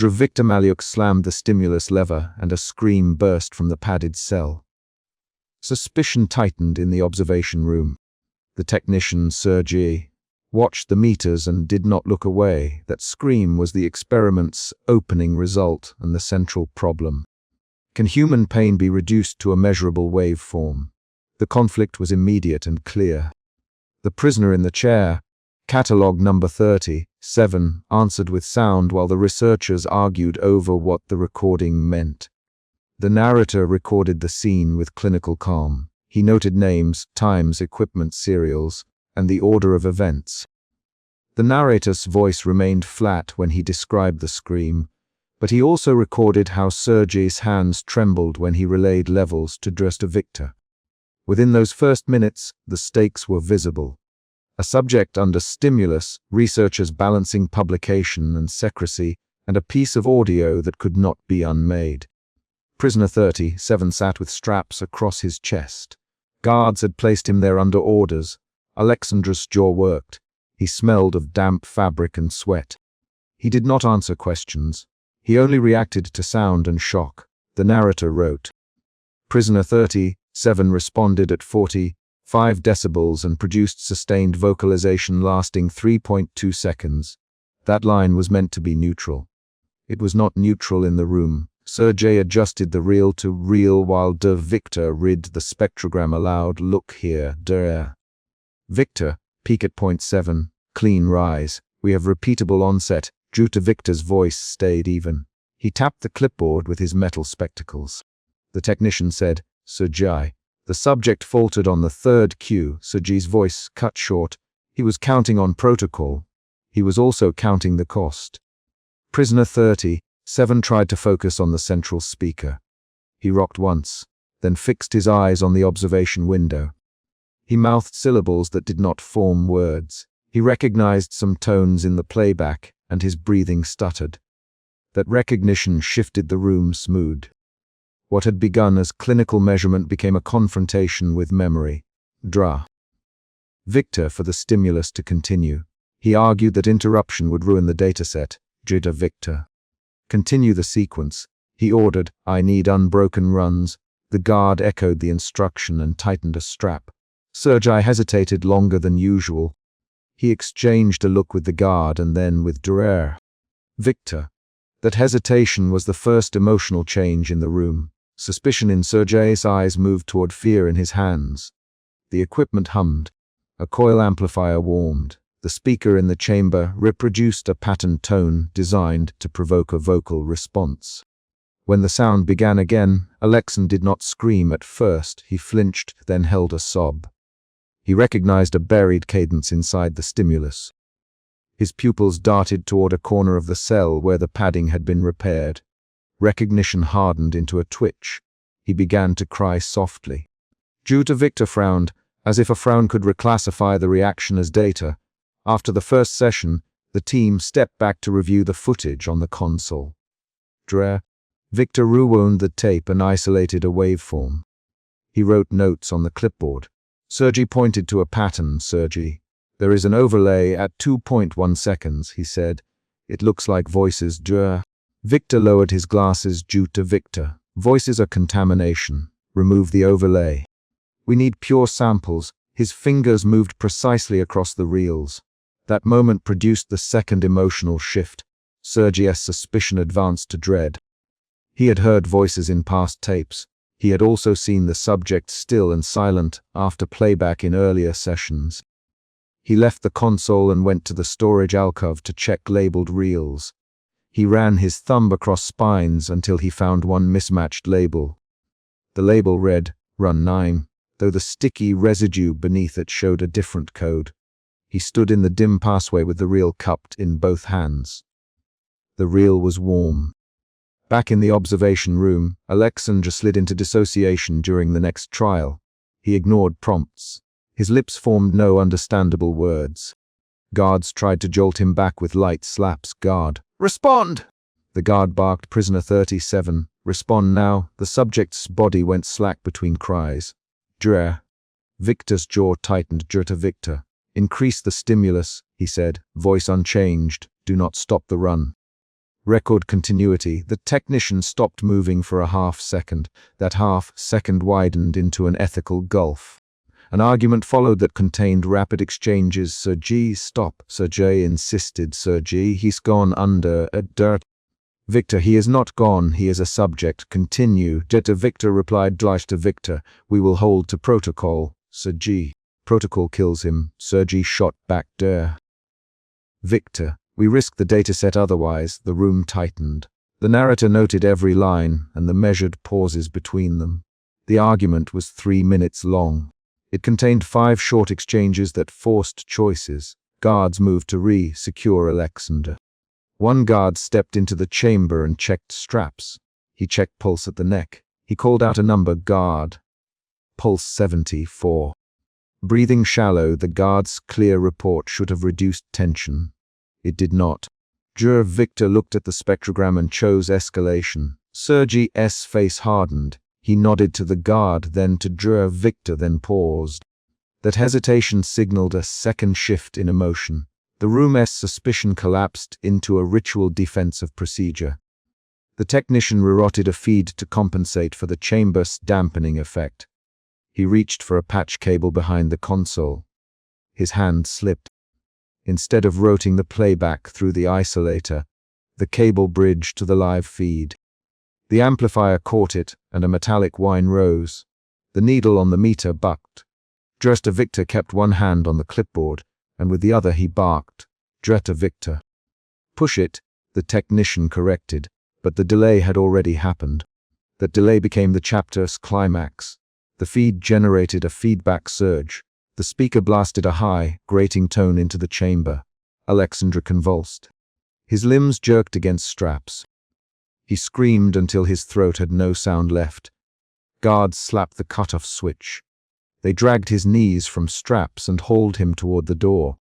Victor Maliuk slammed the stimulus lever and a scream burst from the padded cell. Suspicion tightened in the observation room. The technician, Sergei, watched the meters and did not look away. That scream was the experiment's opening result and the central problem. Can human pain be reduced to a measurable waveform? The conflict was immediate and clear. The prisoner in the chair, catalog number 37, answered with sound while the researchers argued over what the recording meant. The narrator recorded the scene with clinical calm. He noted names, times, equipment serials, and the order of events. The narrator's voice remained flat when he described the scream, but he also recorded how Sergei's hands trembled when he relayed levels to Victor. Within those first minutes, the stakes were visible. A subject under stimulus, researchers balancing publication and secrecy, and a piece of audio that could not be unmade. Prisoner 37 sat with straps across his chest. Guards had placed him there under orders. Alexandra's jaw worked. He smelled of damp fabric and sweat. He did not answer questions. He only reacted to sound and shock. The narrator wrote. Prisoner 37 responded at 45 decibels and produced sustained vocalization lasting 3.2 seconds. That line was meant to be neutral. It was not neutral in the room. Sergei adjusted the reel to reel while Victor read the spectrogram aloud. Look here, Victor, peak at 0.7, clean rise. We have repeatable onset. Victor's voice stayed even. He tapped the clipboard with his metal spectacles. The technician said, Sergei. The subject faltered on the third cue. Sergei's voice cut short. He was counting on protocol. He was also counting the cost. Prisoner 37 tried to focus on the central speaker. He rocked once, then fixed his eyes on the observation window. He mouthed syllables that did not form words. He recognized some tones in the playback, and his breathing stuttered. That recognition shifted the room's mood. What had begun as clinical measurement became a confrontation with memory. Victor for the stimulus to continue. He argued that interruption would ruin the dataset. Victor. Continue the sequence. He ordered, I need unbroken runs. The guard echoed the instruction and tightened a strap. Sergei hesitated longer than usual. He exchanged a look with the guard and then with Victor. That hesitation was the first emotional change in the room. Suspicion in Sergei's eyes moved toward fear in his hands. The equipment hummed. A coil amplifier warmed. The speaker in the chamber reproduced a patterned tone designed to provoke a vocal response. When the sound began again, Alexan did not scream at first. He flinched, then held a sob. He recognized a buried cadence inside the stimulus. His pupils darted toward a corner of the cell where the padding had been repaired. Recognition hardened into a twitch. He began to cry softly. Victor frowned, as if a frown could reclassify the reaction as data. After the first session, the team stepped back to review the footage on the console. Victor rewound the tape and isolated a waveform. He wrote notes on the clipboard. Sergei pointed to a pattern. Sergei. There is an overlay at 2.1 seconds, he said. It looks like voices. Victor lowered his glasses. Victor. Voices are contamination. Remove the overlay. We need pure samples. His fingers moved precisely across the reels. That moment produced the second emotional shift. Sergei's suspicion advanced to dread. He had heard voices in past tapes. He had also seen the subject still and silent after playback in earlier sessions. He left the console and went to the storage alcove to check labeled reels. He ran his thumb across spines until he found one mismatched label. The label read, Run 9, though the sticky residue beneath it showed a different code. He stood in the dim passway with the reel cupped in both hands. The reel was warm. Back in the observation room, Alexandra slid into dissociation during the next trial. He ignored prompts. His lips formed no understandable words. Guards tried to jolt him back with light slaps. Guard. Respond! The guard barked. Prisoner 37. Respond now. The subject's body went slack between cries. Victor's jaw tightened. Victor. Increase the stimulus, he said, voice unchanged. Do not stop the run. Record continuity. The technician stopped moving for a half-second. That half-second widened into an ethical gulf. An argument followed that contained rapid exchanges. Sir G, stop. Sir J insisted. Sir G, he's gone under a dirt. Victor, he is not gone, he is a subject. Continue. Jetta Victor replied. Gleich to Victor, we will hold to protocol. Sir G, protocol kills him. Sir G shot back. Der Victor, we risk the dataset otherwise. The room tightened. The narrator noted every line and the measured pauses between them. The argument was 3 minutes long. It contained 5 short exchanges that forced choices. Guards moved to re-secure Alexander. One guard stepped into the chamber and checked straps. He checked pulse at the neck. He called out a number. Guard. Pulse 74. Breathing shallow, the guard's clear report should have reduced tension. It did not. Juror Victor looked at the spectrogram and chose escalation. Sergi's face hardened. He nodded to the guard, then to Juror Victor, then paused. That hesitation signaled a second shift in emotion. The room's suspicion collapsed into a ritual defensive procedure. The technician rerouted a feed to compensate for the chamber's dampening effect. He reached for a patch cable behind the console. His hand slipped. Instead of routing the playback through the isolator, the cable bridged to the live feed. The amplifier caught it, and a metallic whine rose. The needle on the meter bucked. Juror Victor kept one hand on the clipboard, and with the other he barked. Juror Victor. Push it, the technician corrected, but the delay had already happened. That delay became the chapter's climax. The feed generated a feedback surge. The speaker blasted a high, grating tone into the chamber. Alexander convulsed. His limbs jerked against straps. He screamed until his throat had no sound left. Guards slapped the cutoff switch. They dragged his knees from straps and hauled him toward the door.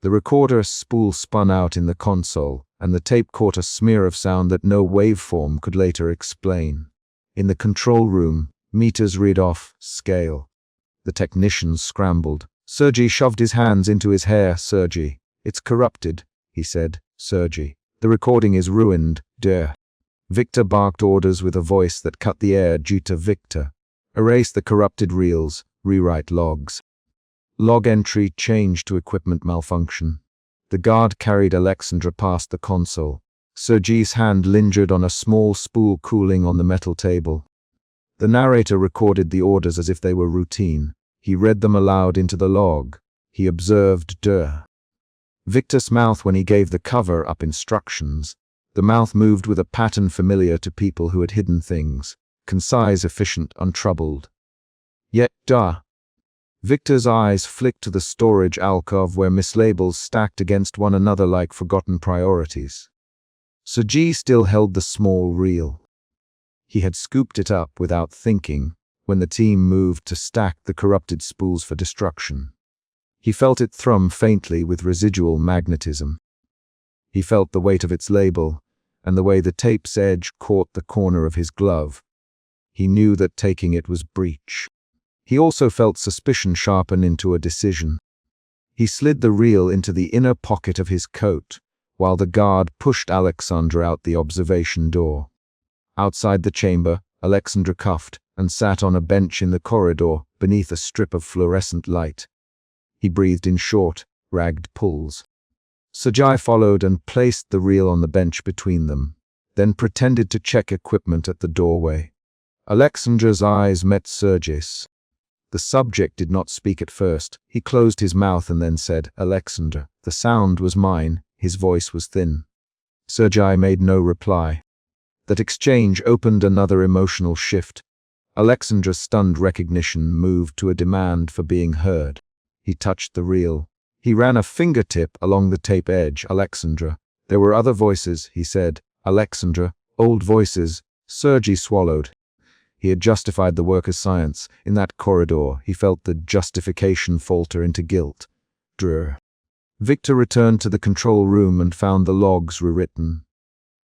The recorder spool spun out in the console, and the tape caught a smear of sound that no waveform could later explain. In the control room, meters read off scale. The technicians scrambled. Sergi shoved his hands into his hair. Sergi, it's corrupted, he said. Sergi, the recording is ruined. Der Victor barked orders with a voice that cut the air. Due to Victor. Erase the corrupted reels. Rewrite logs. Log entry changed to equipment malfunction. The guard carried Alexandra past the console. Sergi's hand lingered on a small spool cooling on the metal table. The narrator recorded the orders as if they were routine. He read them aloud into the log. He observed Victor's mouth when he gave the cover-up instructions. The mouth moved with a pattern familiar to people who had hidden things. Concise, efficient, untroubled. Yet, Victor's eyes flicked to the storage alcove where mislabels stacked against one another like forgotten priorities. Sergi still held the small reel. He had scooped it up without thinking when the team moved to stack the corrupted spools for destruction. He felt it thrum faintly with residual magnetism. He felt the weight of its label, and the way the tape's edge caught the corner of his glove. He knew that taking it was breach. He also felt suspicion sharpen into a decision. He slid the reel into the inner pocket of his coat, while the guard pushed Alexandra out the observation door. Outside the chamber, Alexandra cuffed and sat on a bench in the corridor beneath a strip of fluorescent light. He breathed in short, ragged pulls. Sergi followed and placed the reel on the bench between them, then pretended to check equipment at the doorway. Alexandra's eyes met Sergi's. The subject did not speak at first. He closed his mouth and then said, Alexandra. The sound was mine. His voice was thin. Sergi made no reply. That exchange opened another emotional shift. Alexandra's stunned recognition moved to a demand for being heard. He touched the reel. He ran a fingertip along the tape edge. Alexandra. There were other voices, he said. Alexandra. Old voices. Sergi swallowed. He had justified the work as science. In that corridor, he felt the justification falter into guilt. Victor returned to the control room and found the logs rewritten.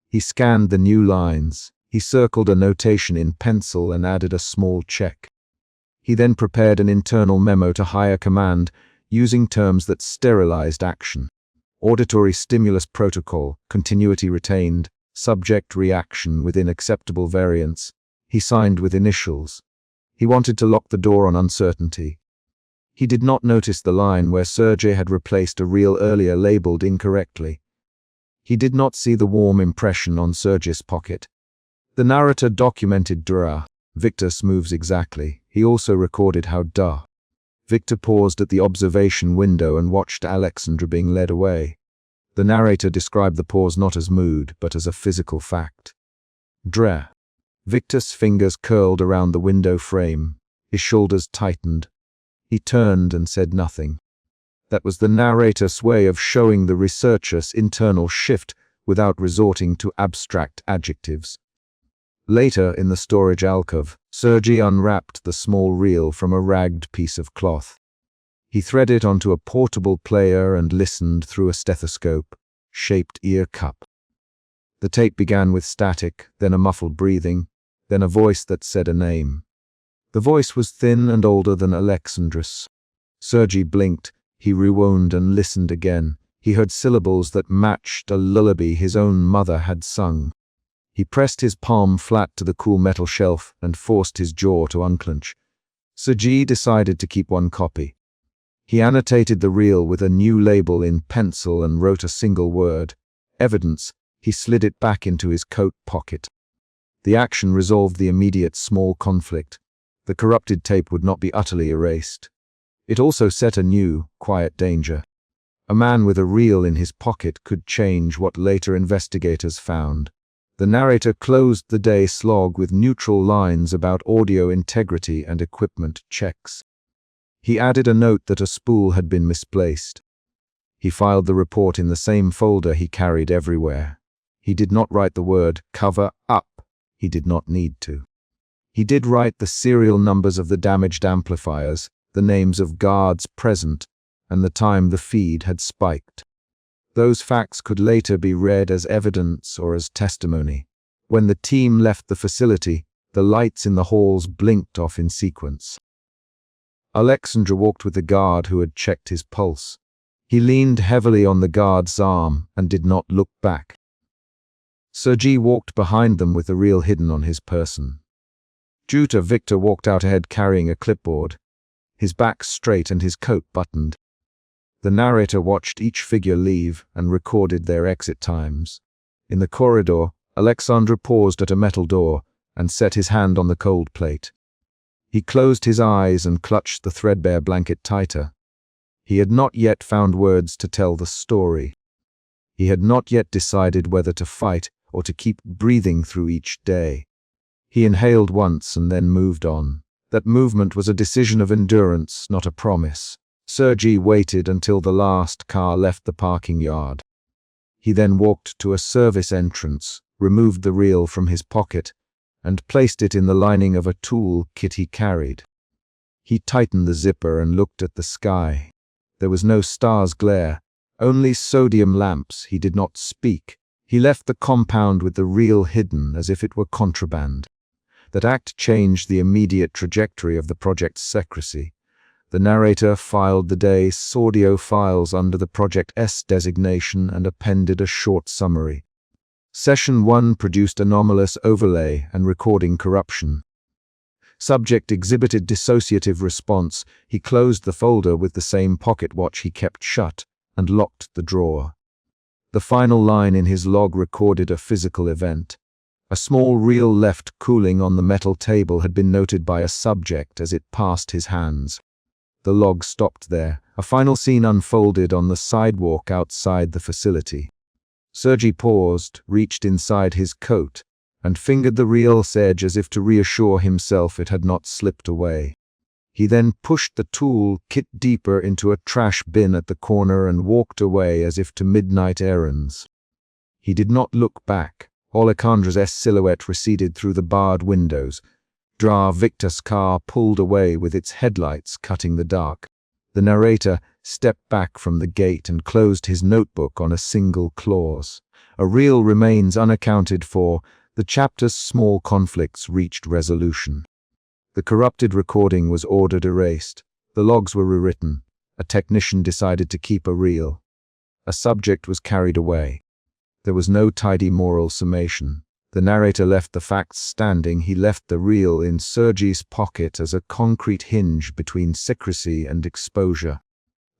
He scanned the new lines. He circled a notation in pencil and added a small check. He then prepared an internal memo to higher command, using terms that sterilized action. Auditory stimulus protocol, continuity retained, Subject reaction within acceptable variance. He signed with initials. He wanted to lock the door on uncertainty. He did not notice the line where Sergei had replaced a reel earlier labeled incorrectly. He did not see the warm impression on Sergei's pocket. The narrator documented Victor's moves exactly. He also recorded how Victor paused at the observation window and watched Alexandra being led away. The narrator described the pause not as mood, but as a physical fact. Victor's fingers curled around the window frame. His shoulders tightened. He turned and said nothing. That was the narrator's way of showing the researcher's internal shift without resorting to abstract adjectives. Later, in the storage alcove, Sergei unwrapped the small reel from a ragged piece of cloth. He threaded it onto a portable player and listened through a stethoscope-shaped ear cup. The tape began with static, then a muffled breathing, then a voice that said a name. The voice was thin and older than Alexandra's. Sergei blinked. He rewound and listened again. He heard syllables that matched a lullaby his own mother had sung. He pressed his palm flat to the cool metal shelf and forced his jaw to unclench. Sergei decided to keep one copy. He annotated the reel with a new label in pencil and wrote a single word, evidence. He slid it back into his coat pocket. The action resolved the immediate small conflict. The corrupted tape would not be utterly erased. It also set a new, quiet danger. A man with a reel in his pocket could change what later investigators found. The narrator closed the day slog with neutral lines about audio integrity and equipment checks. He added a note that a spool had been misplaced. He filed the report in the same folder he carried everywhere. He did not write the word cover up. He did not need to. He did write the serial numbers of the damaged amplifiers, the names of guards present, and the time the feed had spiked. Those facts could later be read as evidence or as testimony. When the team left the facility, the lights in the halls blinked off in sequence. Alexandra walked with the guard who had checked his pulse. He leaned heavily on the guard's arm and did not look back. Sergei walked behind them with the reel hidden on his person. Victor walked out ahead carrying a clipboard, his back straight and his coat buttoned. The narrator watched each figure leave and recorded their exit times. In the corridor, Alexandra paused at a metal door and set his hand on the cold plate. He closed his eyes and clutched the threadbare blanket tighter. He had not yet found words to tell the story. He had not yet decided whether to fight or to keep breathing through each day. He inhaled once and then moved on. That movement was a decision of endurance, not a promise. Sergei waited until the last car left the parking yard. He then walked to a service entrance, removed the reel from his pocket, and placed it in the lining of a tool kit he carried. He tightened the zipper and looked at the sky. There was no star's glare, only sodium lamps. He did not speak. He left the compound with the reel hidden as if it were contraband. That act changed the immediate trajectory of the project's secrecy. The narrator filed the day's audio files under the Project S designation and appended a short summary. Session 1 produced anomalous overlay and recording corruption. Subject exhibited dissociative response. He closed the folder with the same pocket watch he kept shut and locked the drawer. The final line in his log recorded a physical event. A small reel left cooling on the metal table had been noted by a subject as it passed his hands. The log stopped there. A final scene unfolded on the sidewalk outside the facility. Sergei paused, reached inside his coat, and fingered the reel's edge as if to reassure himself it had not slipped away. He then pushed the tool kit deeper into a trash bin at the corner and walked away as if to midnight errands. He did not look back. Alexandra's silhouette receded through the barred windows. Victor's car pulled away with its headlights cutting the dark. The narrator stepped back from the gate and closed his notebook on a single clause. A reel remains unaccounted for. The chapter's small conflicts reached resolution. The corrupted recording was ordered erased. The logs were rewritten. A technician decided to keep a reel. A subject was carried away. There was no tidy moral summation. The narrator left the facts standing. He left the reel in Sergei's pocket as a concrete hinge between secrecy and exposure.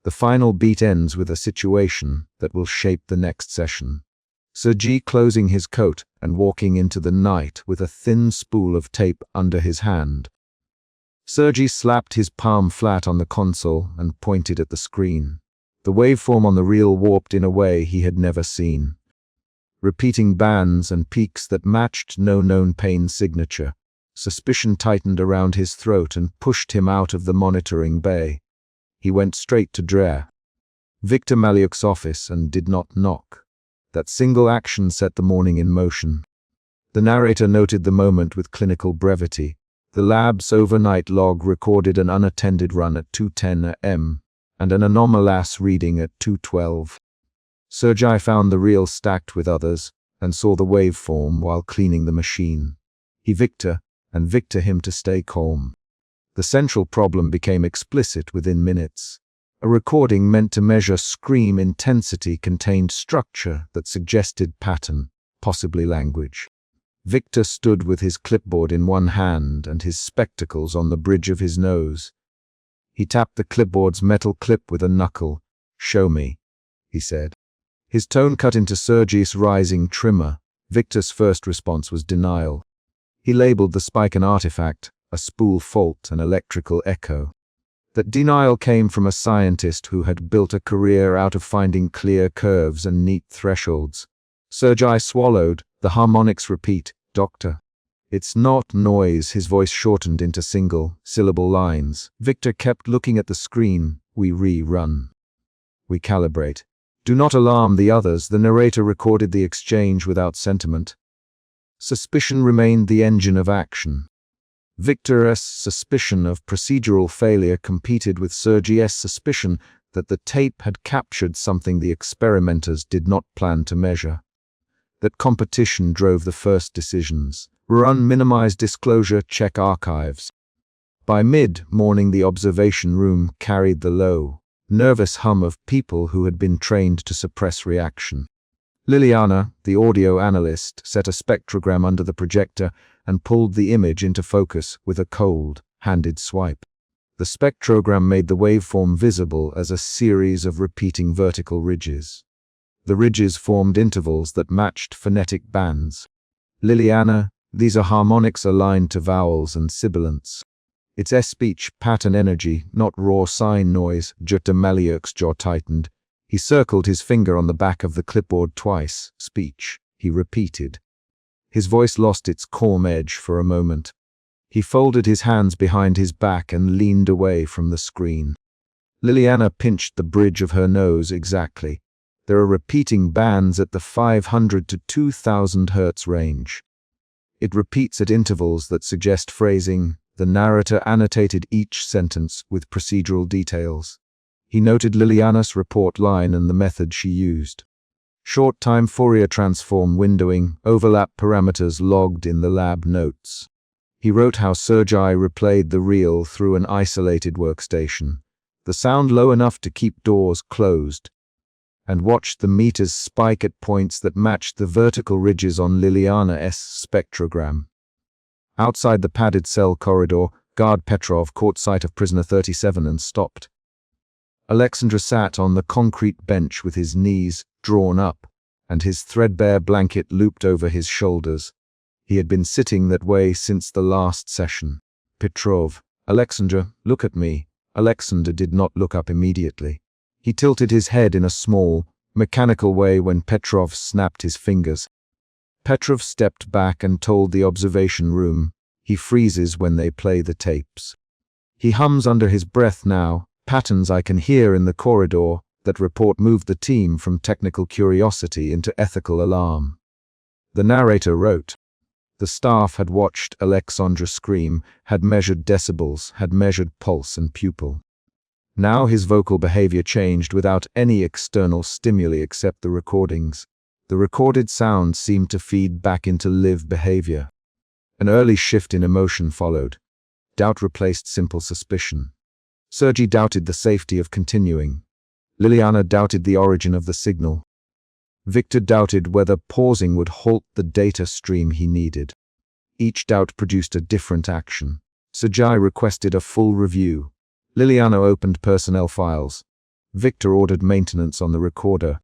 The final beat ends with a situation that will shape the next session. Sergei closing his coat and walking into the night with a thin spool of tape under his hand. Sergei slapped his palm flat on the console and pointed at the screen. The waveform on the reel warped in a way he had never seen. Repeating bands and peaks that matched no known pain signature. Suspicion tightened around his throat and pushed him out of the monitoring bay. He went straight to Victor Maliuk's office and did not knock. That single action set the morning in motion. The narrator noted the moment with clinical brevity. The lab's overnight log recorded an unattended run at 2:10 a.m. and an anomalous reading at 2:12. Sergei found the reel stacked with others and saw the waveform while cleaning the machine. He Victor him to stay calm. The central problem became explicit within minutes. A recording meant to measure scream intensity contained structure that suggested pattern, possibly language. Victor stood with his clipboard in one hand and his spectacles on the bridge of his nose. He tapped the clipboard's metal clip with a knuckle. "Show me," he said. His tone cut into Sergei's rising tremor. Victor's first response was denial. He labeled the spike an artifact, a spool fault, an electrical echo. That denial came from a scientist who had built a career out of finding clear curves and neat thresholds. Sergei swallowed. "The harmonics repeat, Doctor." "It's not noise." His voice shortened into single-syllable lines. Victor kept looking at the screen. "We rerun. We calibrate. Do not alarm the others." The narrator recorded the exchange without sentiment. Suspicion remained the engine of action. Victor's suspicion of procedural failure competed with Sergei's suspicion that the tape had captured something the experimenters did not plan to measure. That competition drove the first decisions. Run, minimize disclosure, check archives. By mid-morning, the observation room carried the low, nervous hum of people who had been trained to suppress reaction. Liliana, the audio analyst, set a spectrogram under the projector and pulled the image into focus with a cold-handed swipe. The spectrogram made the waveform visible as a series of repeating vertical ridges. The ridges formed intervals that matched phonetic bands. "Liliana, these are harmonics aligned to vowels and sibilants. It's speech pattern energy, not raw sign noise." Victor Maliuk's jaw tightened. He circled his finger on the back of the clipboard twice. "Speech," he repeated. His voice lost its calm edge for a moment. He folded his hands behind his back and leaned away from the screen. Liliana pinched the bridge of her nose exactly. There are repeating bands at the 500 to 2000 Hz range. It repeats at intervals that suggest phrasing. The narrator annotated each sentence with procedural details. He noted Liliana's report line and the method she used. Short-time Fourier transform windowing, overlap parameters logged in the lab notes. He wrote how Sergei replayed the reel through an isolated workstation, the sound low enough to keep doors closed, and watched the meters spike at points that matched the vertical ridges on Liliana's spectrogram. Outside the padded cell corridor, guard Petrov caught sight of prisoner 37 and stopped. Alexandra sat on the concrete bench with his knees drawn up and his threadbare blanket looped over his shoulders. He had been sitting that way since the last session. "Petrov, Alexandra, look at me." Alexander did not look up immediately. He tilted his head in a small, mechanical way when Petrov snapped his fingers. Petrov stepped back and told the observation room, "He freezes when they play the tapes. He hums under his breath now, patterns I can hear in the corridor." That report moved the team from technical curiosity into ethical alarm. The narrator wrote, "The staff had watched Alexandra scream, had measured decibels, had measured pulse and pupil. Now his vocal behavior changed without any external stimuli except the recordings. The recorded sound seemed to feed back into live behavior. An early shift in emotion followed. Doubt replaced simple suspicion. Sergei doubted the safety of continuing. Liliana doubted the origin of the signal. Victor doubted whether pausing would halt the data stream he needed. Each doubt produced a different action. Sergei requested a full review. Liliana opened personnel files. Victor ordered maintenance on the recorder.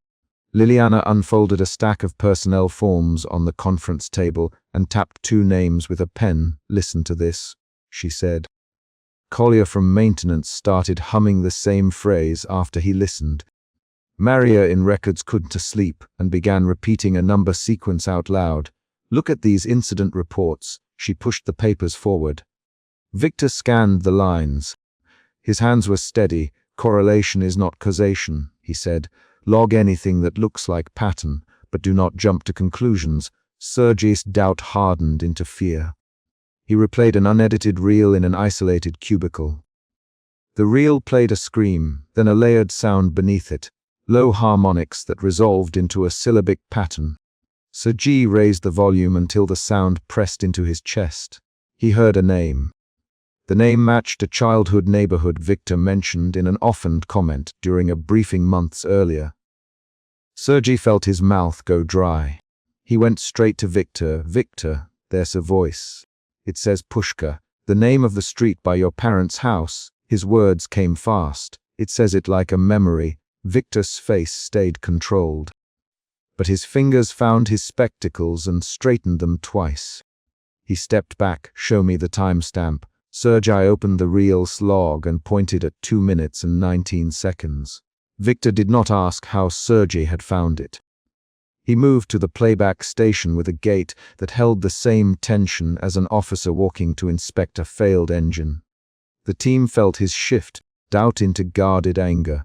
Liliana unfolded a stack of personnel forms on the conference table and tapped 2 names with a pen. "Listen to this," she said. Collier from maintenance started humming the same phrase after he listened. Maria in records couldn't sleep and began repeating a number sequence out loud. "Look at these incident reports." She pushed the papers forward. Victor scanned the lines. His hands were steady. "Correlation is not causation," he said. "Log anything that looks like pattern, but do not jump to conclusions." Sergei's doubt hardened into fear. He replayed an unedited reel in an isolated cubicle. The reel played a scream, then a layered sound beneath it, low harmonics that resolved into a syllabic pattern. Sergei raised the volume until the sound pressed into his chest. He heard a name. The name matched a childhood neighborhood Victor mentioned in an offhand comment during a briefing months earlier. Sergei felt his mouth go dry. He went straight to Victor. "Victor, there's a voice. It says Pushka, the name of the street by your parents' house." His words came fast. It says it like a memory. Victor's face stayed controlled. But his fingers found his spectacles and straightened them twice. He stepped back. "Show me the timestamp." Sergei opened the reel's log and pointed at 2 minutes and 19 seconds. Victor did not ask how Sergei had found it. He moved to the playback station with a gait that held the same tension as an officer walking to inspect a failed engine. The team felt his shift, doubt into guarded anger.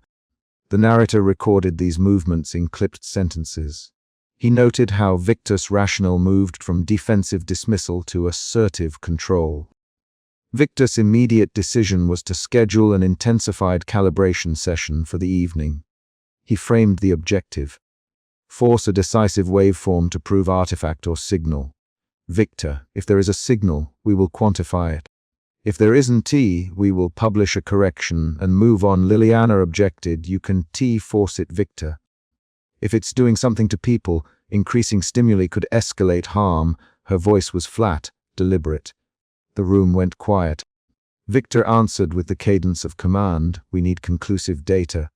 The narrator recorded these movements in clipped sentences. He noted how Victor's rationale moved from defensive dismissal to assertive control. Victor's immediate decision was to schedule an intensified calibration session for the evening. He framed the objective. Force a decisive waveform to prove artifact or signal. "Victor, if there is a signal, we will quantify it. If there isn't, we will publish a correction and move on." Liliana objected. "You can force it, Victor. If it's doing something to people, increasing stimuli could escalate harm." Her voice was flat, deliberate. The room went quiet. Victor answered with the cadence of command. "We need conclusive data.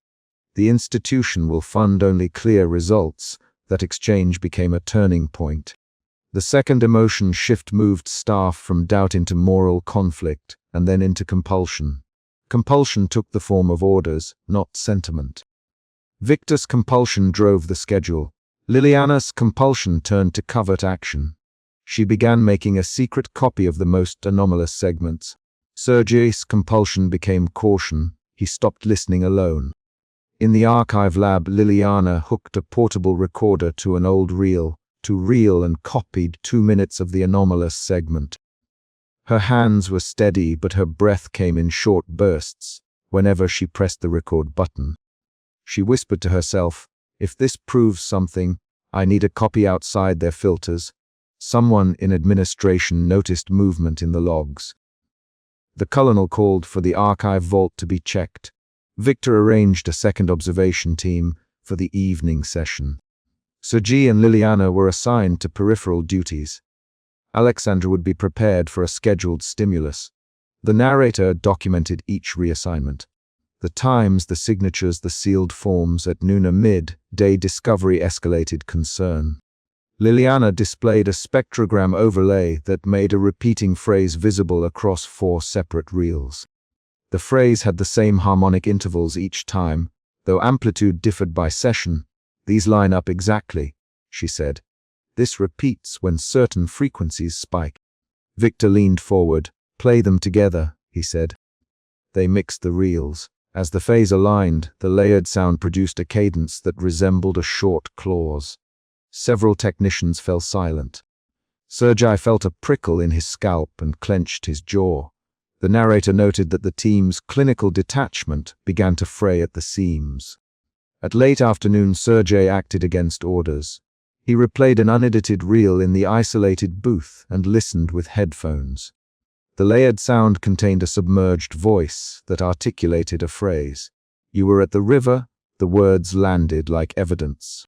The institution will fund only clear results." That exchange became a turning point. The second emotion shift moved staff from doubt into moral conflict, and then into compulsion. Compulsion took the form of orders, not sentiment. Victor's compulsion drove the schedule. Liliana's compulsion turned to covert action. She began making a secret copy of the most anomalous segments. Sergei's compulsion became caution. He stopped listening alone. In the archive lab, Liliana hooked a portable recorder to an old reel, and copied 2 minutes of the anomalous segment. Her hands were steady, but her breath came in short bursts whenever she pressed the record button. She whispered to herself, "If this proves something, I need a copy outside their filters." Someone in administration noticed movement in the logs. The colonel called for the archive vault to be checked. Victor arranged a second observation team for the evening session. Sergei and Liliana were assigned to peripheral duties. Alexandra would be prepared for a scheduled stimulus. The narrator documented each reassignment. The times, the signatures, the sealed forms. At noon, a mid-day discovery escalated concern. Liliana displayed a spectrogram overlay that made a repeating phrase visible across 4 separate reels. The phrase had the same harmonic intervals each time, though amplitude differed by session. "These line up exactly," she said. "This repeats when certain frequencies spike." Victor leaned forward. "Play them together," he said. They mixed the reels. As the phase aligned, the layered sound produced a cadence that resembled a short clause. Several technicians fell silent. Sergei felt a prickle in his scalp and clenched his jaw. The narrator noted that the team's clinical detachment began to fray at the seams. At late afternoon, Sergei acted against orders. He replayed an unedited reel in the isolated booth and listened with headphones. The layered sound contained a submerged voice that articulated a phrase. "You were at the river." The words landed like evidence.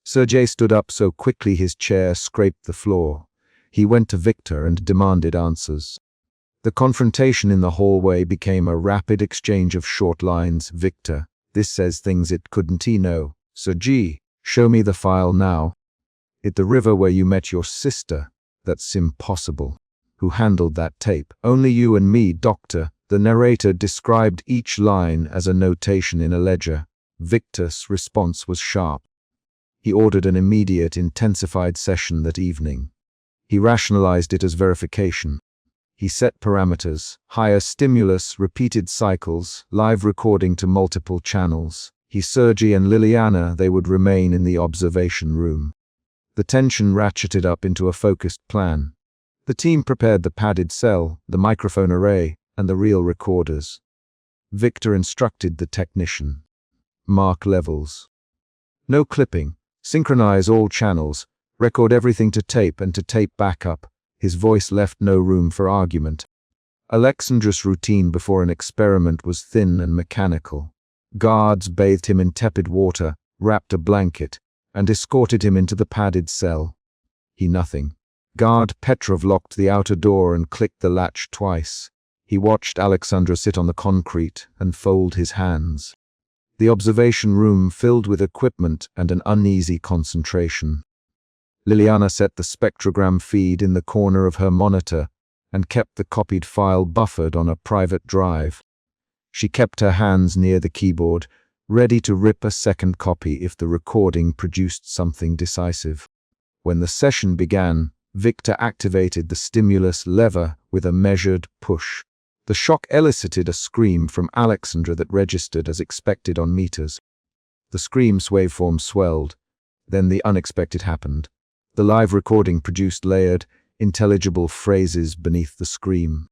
Sergei stood up so quickly his chair scraped the floor. He went to Victor and demanded answers. The confrontation in the hallway became a rapid exchange of short lines. Victor, this says things it couldn't know. Sergei, show me the file now. It the river where you met your sister. That's impossible. Who handled that tape? Only you and me, doctor. The narrator described each line as a notation in a ledger. Victor's response was sharp. He ordered an immediate, intensified session that evening. He rationalized it as verification. He set parameters, higher stimulus, repeated cycles, live recording to multiple channels. Sergei and Liliana, they would remain in the observation room. The tension ratcheted up into a focused plan. The team prepared the padded cell, the microphone array, and the reel recorders. Victor instructed the technician. Mark levels. No clipping. Synchronize all channels. Record everything to tape and to tape backup. His voice left no room for argument. Alexandra's routine before an experiment was thin and mechanical. Guards bathed him in tepid water, wrapped a blanket, and escorted him into the padded cell. He nothing. Guard Petrov locked the outer door and clicked the latch twice. He watched Alexandra sit on the concrete and fold his hands. The observation room filled with equipment and an uneasy concentration. Liliana set the spectrogram feed in the corner of her monitor and kept the copied file buffered on a private drive. She kept her hands near the keyboard, ready to rip a second copy if the recording produced something decisive. When the session began, Victor activated the stimulus lever with a measured push. The shock elicited a scream from Alexandra that registered as expected on meters. The scream's waveform swelled. Then the unexpected happened. The live recording produced layered, intelligible phrases beneath the scream.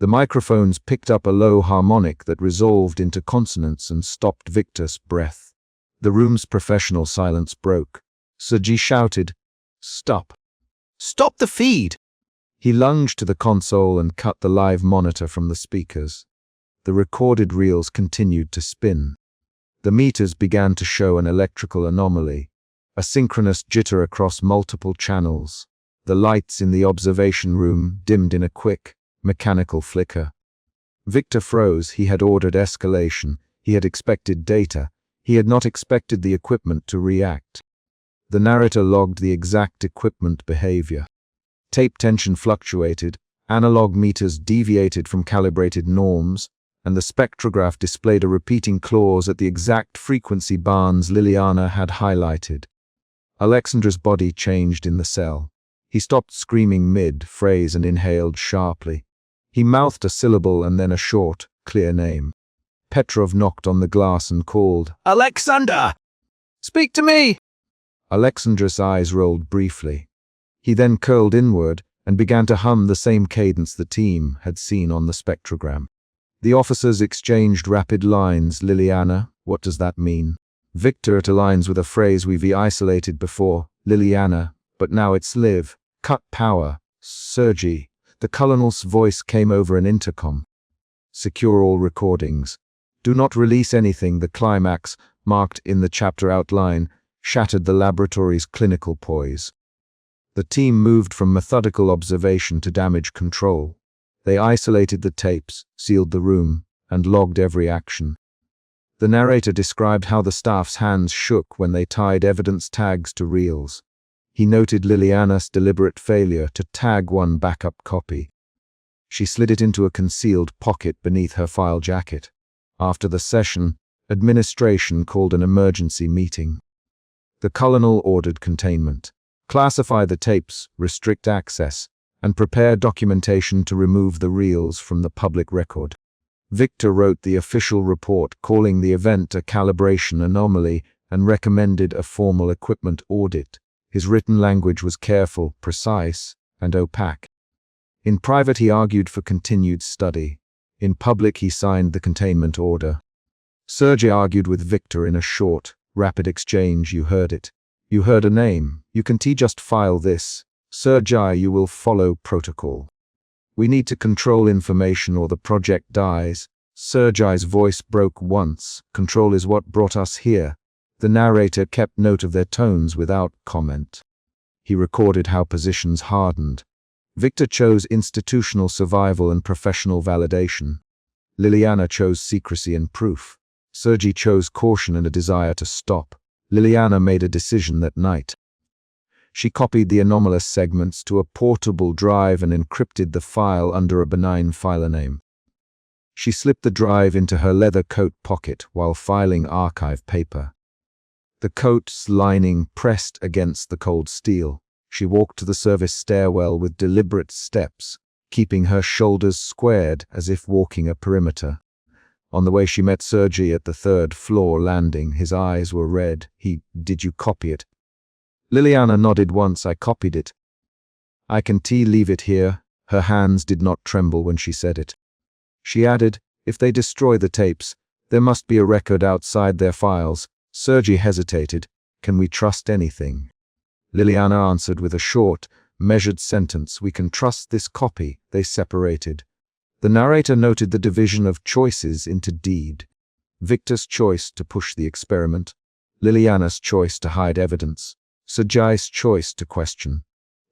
The microphones picked up a low harmonic that resolved into consonants and stopped Victor's breath. The room's professional silence broke. Sergei shouted, "Stop! Stop the feed!" He lunged to the console and cut the live monitor from the speakers. The recorded reels continued to spin. The meters began to show an electrical anomaly, a synchronous jitter across multiple channels. The lights in the observation room dimmed in a quick, mechanical flicker. Victor froze. He had ordered escalation. He had expected data. He had not expected the equipment to react. The narrator logged the exact equipment behavior. Tape tension fluctuated, analog meters deviated from calibrated norms, and the spectrograph displayed a repeating clause at the exact frequency bands Liliana had highlighted. Alexandra's body changed in the cell. He stopped screaming mid-phrase and inhaled sharply. He mouthed a syllable and then a short, clear name. Petrov knocked on the glass and called, "Alexandra! Speak to me!" Alexandra's eyes rolled briefly. He then curled inward and began to hum the same cadence the team had seen on the spectrogram. The officers exchanged rapid lines. "Liliana, what does that mean?" "Victor, it aligns with a phrase we've isolated before. Liliana, but now it's live. Cut power. Sergei." The colonel's voice came over an intercom. "Secure all recordings. Do not release anything." The climax, marked in the chapter outline, shattered the laboratory's clinical poise. The team moved from methodical observation to damage control. They isolated the tapes, sealed the room, and logged every action. The narrator described how the staff's hands shook when they tied evidence tags to reels. He noted Liliana's deliberate failure to tag one backup copy. She slid it into a concealed pocket beneath her file jacket. After the session, administration called an emergency meeting. The colonel ordered containment. Classify the tapes, restrict access, and prepare documentation to remove the reels from the public record. Victor wrote the official report calling the event a calibration anomaly and recommended a formal equipment audit. His written language was careful, precise, and opaque. In private he argued for continued study. In public he signed the containment order. Sergei argued with Victor in a short, rapid exchange. "You heard it. You heard a name. You can just file this. Sergei, you will follow protocol. We need to control information or the project dies." Sergei's voice broke once. "Control is what brought us here." The narrator kept note of their tones without comment. He recorded how positions hardened. Victor chose institutional survival and professional validation. Liliana chose secrecy and proof. Sergei chose caution and a desire to stop. Liliana made a decision that night. She copied the anomalous segments to a portable drive and encrypted the file under a benign filer name. She slipped the drive into her leather coat pocket while filing archive paper. The coat's lining pressed against the cold steel. She walked to the service stairwell with deliberate steps, keeping her shoulders squared as if walking a perimeter. On the way she met Sergei at the third-floor landing. His eyes were red. Did you copy it? Liliana nodded once. I copied it. I can leave it here. Her hands did not tremble when she said it. She added, if they destroy the tapes, there must be a record outside their files. Sergei hesitated. Can we trust anything? Liliana answered with a short, measured sentence. We can trust this copy. They separated. The narrator noted the division of choices into deed. Victor's choice to push the experiment. Liliana's choice to hide evidence. Sergei's choice to question.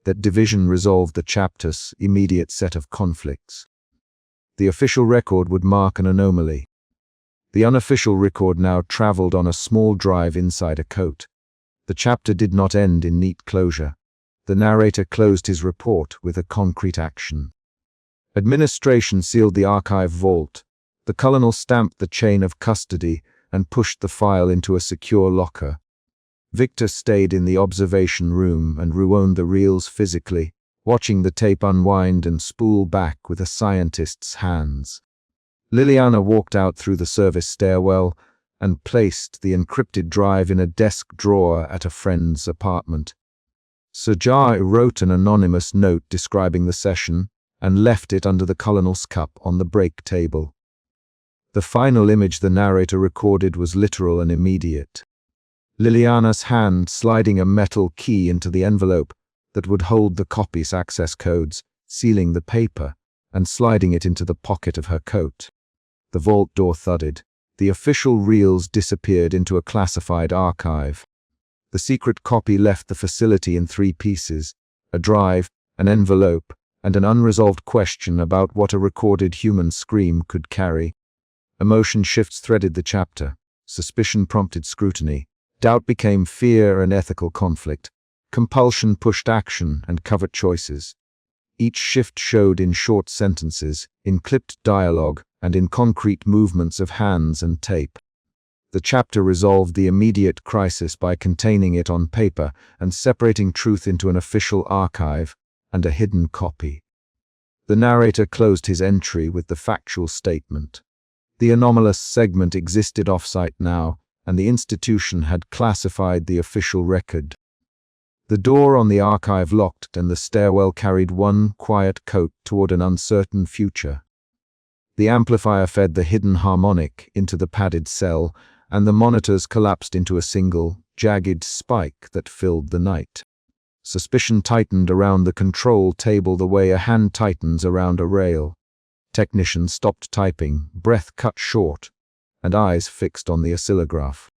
That division resolved the chapter's immediate set of conflicts. The official record would mark an anomaly. The unofficial record now traveled on a small drive inside a coat. The chapter did not end in neat closure. The narrator closed his report with a concrete action. Administration sealed the archive vault. The colonel stamped the chain of custody and pushed the file into a secure locker. Victor stayed in the observation room and rewound the reels physically, watching the tape unwind and spool back with a scientist's hands. Liliana walked out through the service stairwell and placed the encrypted drive in a desk drawer at a friend's apartment. Sergei wrote an anonymous note describing the session and left it under the colonel's cup on the break table. The final image the narrator recorded was literal and immediate. Liliana's hand sliding a metal key into the envelope that would hold the copy's access codes, sealing the paper, and sliding it into the pocket of her coat. The vault door thudded. The official reels disappeared into a classified archive. The secret copy left the facility in 3 pieces: a drive, an envelope, and an unresolved question about what a recorded human scream could carry. Emotion shifts threaded the chapter. Suspicion prompted scrutiny. Doubt became fear and ethical conflict. Compulsion pushed action and covert choices. Each shift showed in short sentences, in clipped dialogue, and in concrete movements of hands and tape. The chapter resolved the immediate crisis by containing it on paper and separating truth into an official archive and a hidden copy. The narrator closed his entry with the factual statement. The anomalous segment existed off-site now, and the institution had classified the official record. The door on the archive locked, and the stairwell carried one quiet coat toward an uncertain future. The amplifier fed the hidden harmonic into the padded cell, and the monitors collapsed into a single, jagged spike that filled the night. Suspicion tightened around the control table the way a hand tightens around a rail. Technicians stopped typing, breath cut short, and eyes fixed on the oscillograph.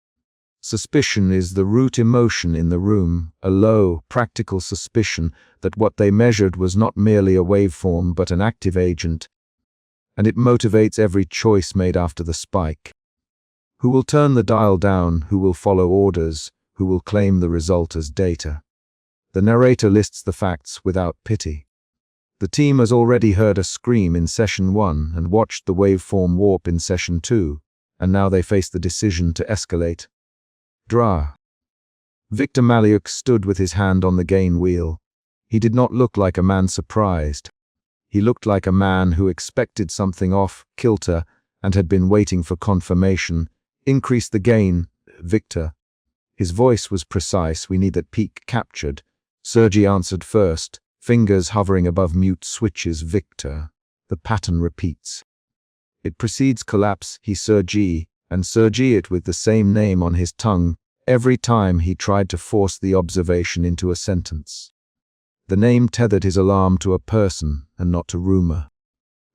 Suspicion is the root emotion in the room, a low, practical suspicion that what they measured was not merely a waveform but an active agent, and it motivates every choice made after the spike. Who will turn the dial down, who will follow orders, who will claim the result as data? The narrator lists the facts without pity. The team has already heard a scream in Session 1 and watched the waveform warp in Session 2, and now they face the decision to escalate. Dra. Victor Maliuk stood with his hand on the gain wheel. He did not look like a man surprised. He looked like a man who expected something off kilter and had been waiting for confirmation. Increase the gain, Victor. His voice was precise. We need that peak captured. Sergei answered first, fingers hovering above mute switches. Victor. The pattern repeats. It precedes collapse, he Sergei, and Sergei it with the same name on his tongue every time he tried to force the observation into a sentence. The name tethered his alarm to a person and not to rumor.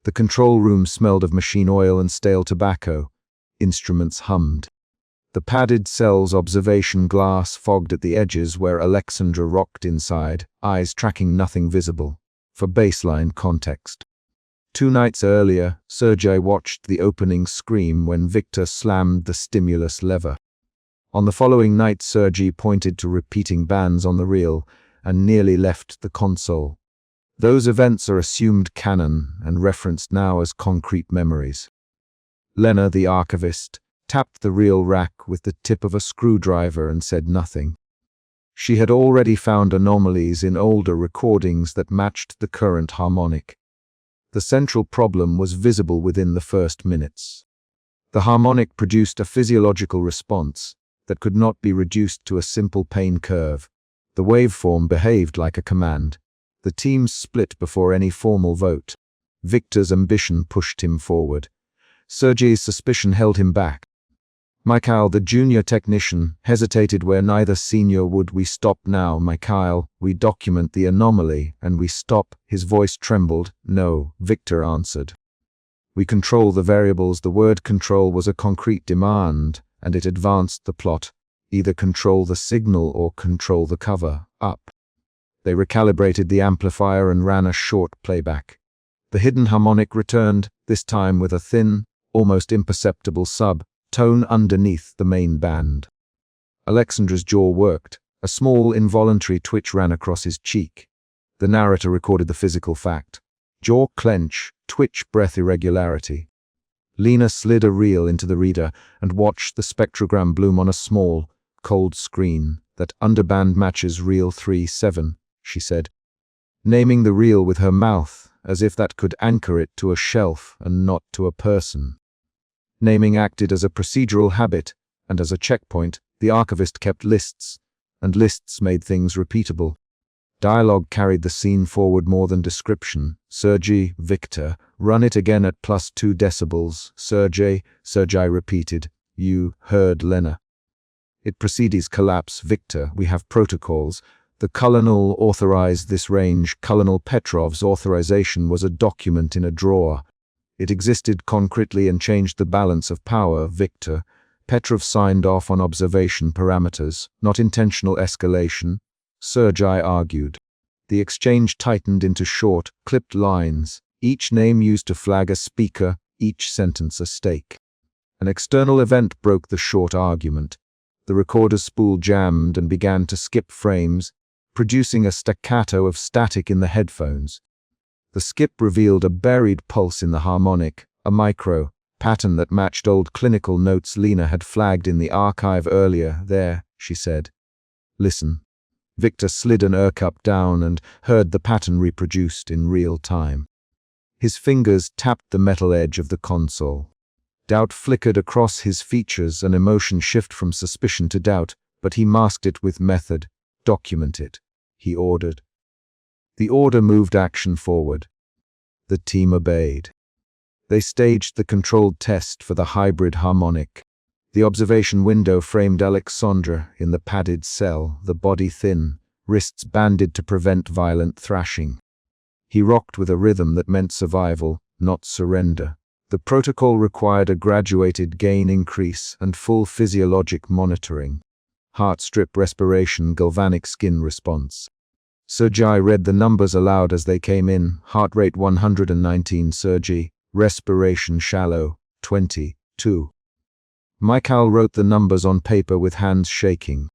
The control room smelled of machine oil and stale tobacco. Instruments hummed. The padded cell's observation glass fogged at the edges where Alexandra rocked inside, eyes tracking nothing visible. For baseline context. 2 nights earlier, Sergei watched the opening scream when Victor slammed the stimulus lever. On the following night, Sergei pointed to repeating bands on the reel and nearly left the console. Those events are assumed canon and referenced now as concrete memories. Lena, the archivist, tapped the reel rack with the tip of a screwdriver and said nothing. She had already found anomalies in older recordings that matched the current harmonic. The central problem was visible within the first minutes. The harmonic produced a physiological response that could not be reduced to a simple pain curve. The waveform behaved like a command. The teams split before any formal vote. Victor's ambition pushed him forward. Sergei's suspicion held him back. Mikhail, the junior technician, hesitated where neither senior would. "We stop now, Mikhail. We document the anomaly, and we stop." His voice trembled. "No," Victor answered. "We control the variables." The word control was a concrete demand, and it advanced the plot. Either control the signal or control the cover. Up. They recalibrated the amplifier and ran a short playback. The hidden harmonic returned, this time with a thin, almost imperceptible sub-tone underneath the main band. Alexandra's jaw worked. A small, involuntary twitch ran across his cheek. The narrator recorded the physical fact. Jaw clench, twitch, breath irregularity. Lena slid a reel into the reader and watched the spectrogram bloom on a small, cold screen. "That underband matches reel 3-7, she said, naming the reel with her mouth, as if that could anchor it to a shelf and not to a person. Naming acted as a procedural habit, and as a checkpoint, the archivist kept lists, and lists made things repeatable. Dialogue carried the scene forward more than description. "Sergei, Victor, run it again at +2 decibels. Sergei repeated. "You heard Lena." "It precedes collapse, Victor. We have protocols. The Colonel authorized this range." Colonel Petrov's authorization was a document in a drawer. It existed concretely and changed the balance of power, Victor. Petrov signed off on observation parameters, not intentional escalation, Sergei argued. The exchange tightened into short, clipped lines, each name used to flag a speaker, each sentence a stake. An external event broke the short argument. The recorder's spool jammed and began to skip frames, producing a staccato of static in the headphones. The skip revealed a buried pulse in the harmonic, a micro pattern that matched old clinical notes Lena had flagged in the archive earlier. "There," she said. "Listen." Victor slid an ear cup down and heard the pattern reproduced in real time. His fingers tapped the metal edge of the console. Doubt flickered across his features, an emotion shift from suspicion to doubt, but he masked it with method. "Document it," he ordered. The order moved action forward. The team obeyed. They staged the controlled test for the hybrid harmonic. The observation window framed Alexandra in the padded cell, the body thin, wrists banded to prevent violent thrashing. He rocked with a rhythm that meant survival, not surrender. The protocol required a graduated gain increase and full physiologic monitoring. Heart strip respiration, galvanic skin response. Sergei read the numbers aloud as they came in. Heart rate 119 Sergei. Respiration shallow, 22. Mikhail wrote the numbers on paper with hands shaking.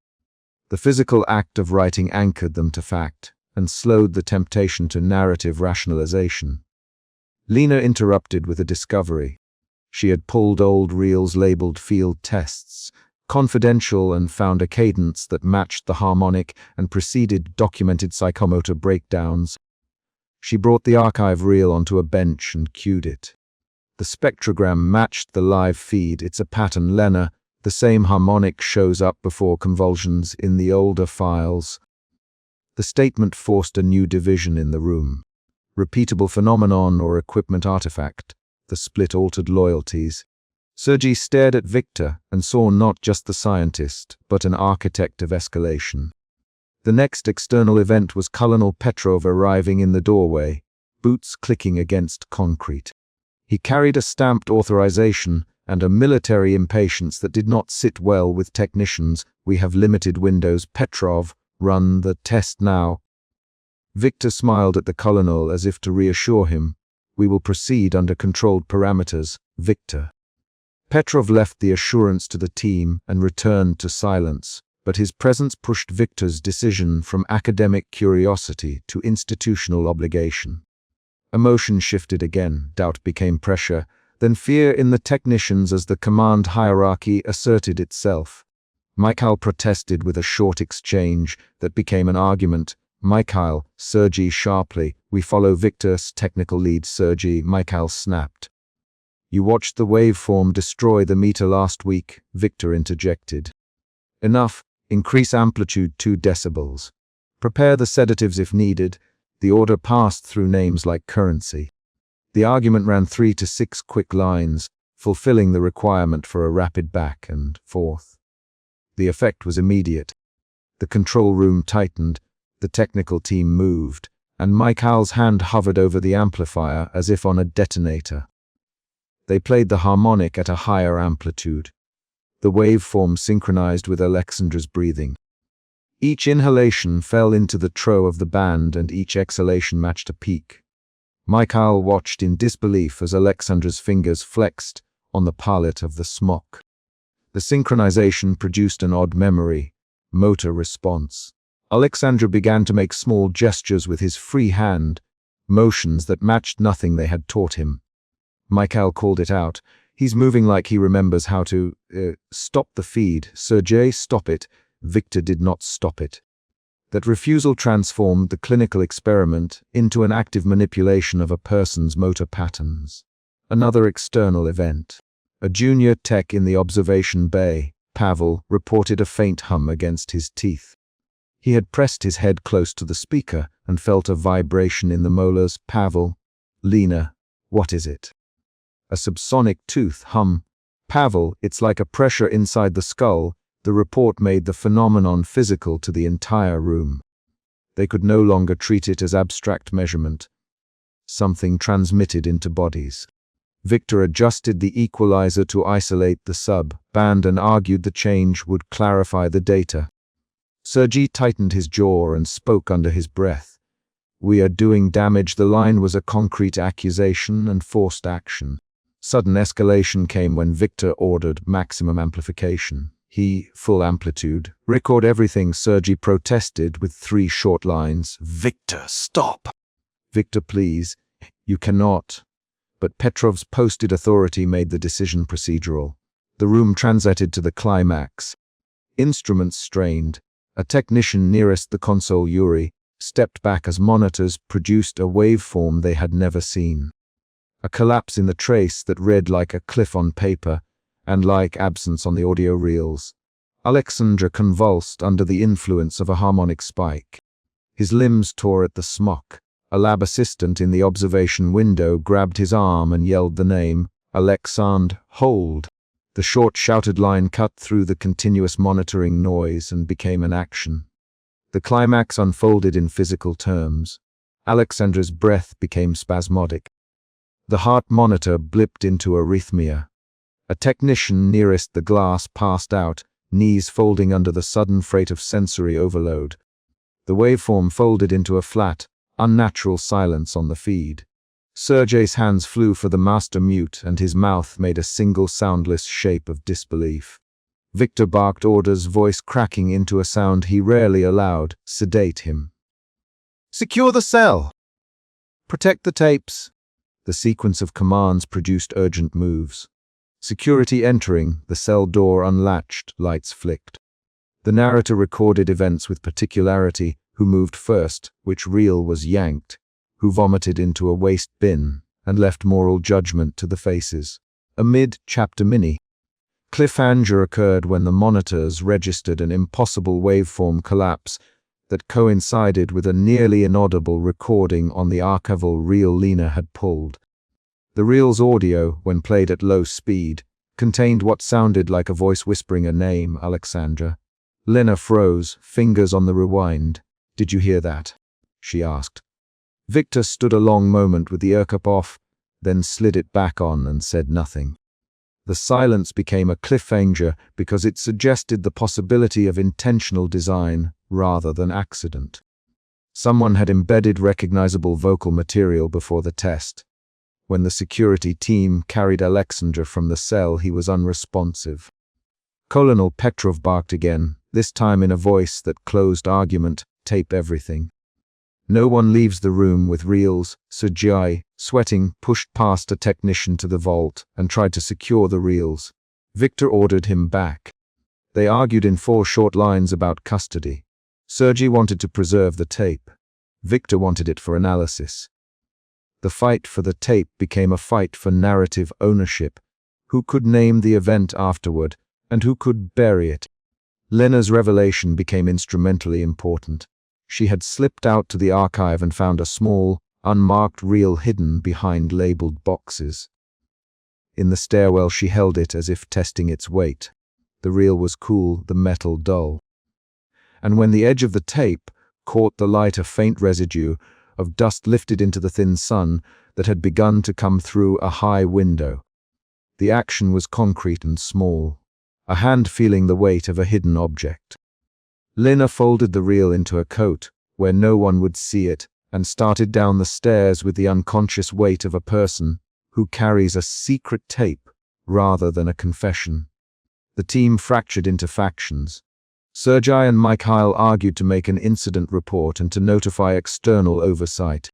The physical act of writing anchored them to fact and slowed the temptation to narrative rationalization. Lena interrupted with a discovery. She had pulled old reels labeled field tests, confidential, and found a cadence that matched the harmonic and preceded documented psychomotor breakdowns. She brought the archive reel onto a bench and cued it. The spectrogram matched the live feed. "It's a pattern, Lena. The same harmonic shows up before convulsions in the older files." The statement forced a new division in the room. Repeatable phenomenon or equipment artifact. The split altered loyalties. Sergei stared at Victor and saw not just the scientist, but an architect of escalation. The next external event was Colonel Petrov arriving in the doorway, boots clicking against concrete. He carried a stamped authorization, and a military impatience that did not sit well with technicians. "We have limited windows. Petrov, run the test now." Victor smiled at the colonel as if to reassure him. "We will proceed under controlled parameters, Victor." Petrov left the assurance to the team and returned to silence, but his presence pushed Victor's decision from academic curiosity to institutional obligation. Emotion shifted again, doubt became pressure, then fear in the technicians as the command hierarchy asserted itself. Mikhail protested with a short exchange that became an argument. "Mikhail," Sergei sharply. "We follow Victor's technical lead, Sergei," Mikhail snapped. "You watched the waveform destroy the meter last week," Victor interjected. "Enough. Increase amplitude 2 decibels. Prepare the sedatives if needed." The order passed through names like currency. The argument ran 3 to 6 quick lines, fulfilling the requirement for a rapid back and forth. The effect was immediate. The control room tightened, the technical team moved, and Mikhail's hand hovered over the amplifier as if on a detonator. They played the harmonic at a higher amplitude. The waveform synchronized with Alexandra's breathing. Each inhalation fell into the trough of the band and each exhalation matched a peak. Mikhail watched in disbelief as Alexandra's fingers flexed on the pallet of the smock. The synchronization produced an odd memory, motor response. Alexandra began to make small gestures with his free hand, motions that matched nothing they had taught him. Mikhail called it out. "He's moving like he remembers how to, stop the feed. Sergei, stop it." Victor did not stop it. That refusal transformed the clinical experiment into an active manipulation of a person's motor patterns. Another external event. A junior tech in the observation bay, Pavel, reported a faint hum against his teeth. He had pressed his head close to the speaker and felt a vibration in the molars. "Pavel, Lena, what is it?" "A subsonic tooth hum." "Pavel, it's like a pressure inside the skull." The report made the phenomenon physical to the entire room. They could no longer treat it as abstract measurement. Something transmitted into bodies. Victor adjusted the equalizer to isolate the sub-band and argued the change would clarify the data. Sergei tightened his jaw and spoke under his breath. "We are doing damage." The line was a concrete accusation and forced action. Sudden escalation came when Victor ordered maximum amplification. Full amplitude. "Record everything," Sergei protested with 3 short lines. "Victor, stop!" "Victor, please." "You cannot." But Petrov's posted authority made the decision procedural. The room transited to the climax. Instruments strained. A technician nearest the console, Yuri, stepped back as monitors produced a waveform they had never seen. A collapse in the trace that read like a cliff on paper, and like absence on the audio reels. Alexandra convulsed under the influence of a harmonic spike. His limbs tore at the smock. A lab assistant in the observation window grabbed his arm and yelled the name, "Alexand, hold!" The short shouted line cut through the continuous monitoring noise and became an action. The climax unfolded in physical terms. Alexandra's breath became spasmodic. The heart monitor blipped into arrhythmia. A technician nearest the glass passed out, knees folding under the sudden freight of sensory overload. The waveform folded into a flat, unnatural silence on the feed. Sergei's hands flew for the master mute and his mouth made a single soundless shape of disbelief. Victor barked orders, voice cracking into a sound he rarely allowed. "Sedate him. Secure the cell. Protect the tapes." The sequence of commands produced urgent moves. Security entering, the cell door unlatched, lights flicked. The narrator recorded events with particularity, who moved first, which reel was yanked, who vomited into a waste bin, and left moral judgment to the faces. A mid-chapter mini cliffhanger occurred when the monitors registered an impossible waveform collapse that coincided with a nearly inaudible recording on the archival reel Lena had pulled. The reel's audio, when played at low speed, contained what sounded like a voice whispering a name, Alexandra. Lena froze, fingers on the rewind. "Did you hear that?" she asked. Victor stood a long moment with the earcup off, then slid it back on and said nothing. The silence became a cliffhanger because it suggested the possibility of intentional design rather than accident. Someone had embedded recognizable vocal material before the test. When the security team carried Alexandra from the cell, he was unresponsive. Colonel Petrov barked again, this time in a voice that closed argument, "Tape everything." "No one leaves the room with reels." Sergei, sweating, pushed past a technician to the vault and tried to secure the reels. Victor ordered him back. They argued in 4 short lines about custody. Sergei wanted to preserve the tape. Victor wanted it for analysis. The fight for the tape became a fight for narrative ownership. Who could name the event afterward, and who could bury it? Lena's revelation became instrumentally important. She had slipped out to the archive and found a small, unmarked reel hidden behind labeled boxes. In the stairwell, she held it as if testing its weight. The reel was cool, the metal dull. And when the edge of the tape caught the light, a faint residue of dust lifted into the thin sun that had begun to come through a high window. The action was concrete and small, a hand feeling the weight of a hidden object. Lena folded the reel into her coat, where no one would see it, and started down the stairs with the unconscious weight of a person who carries a secret tape rather than a confession. The team fractured into factions. Sergei and Mikhail argued to make an incident report and to notify external oversight.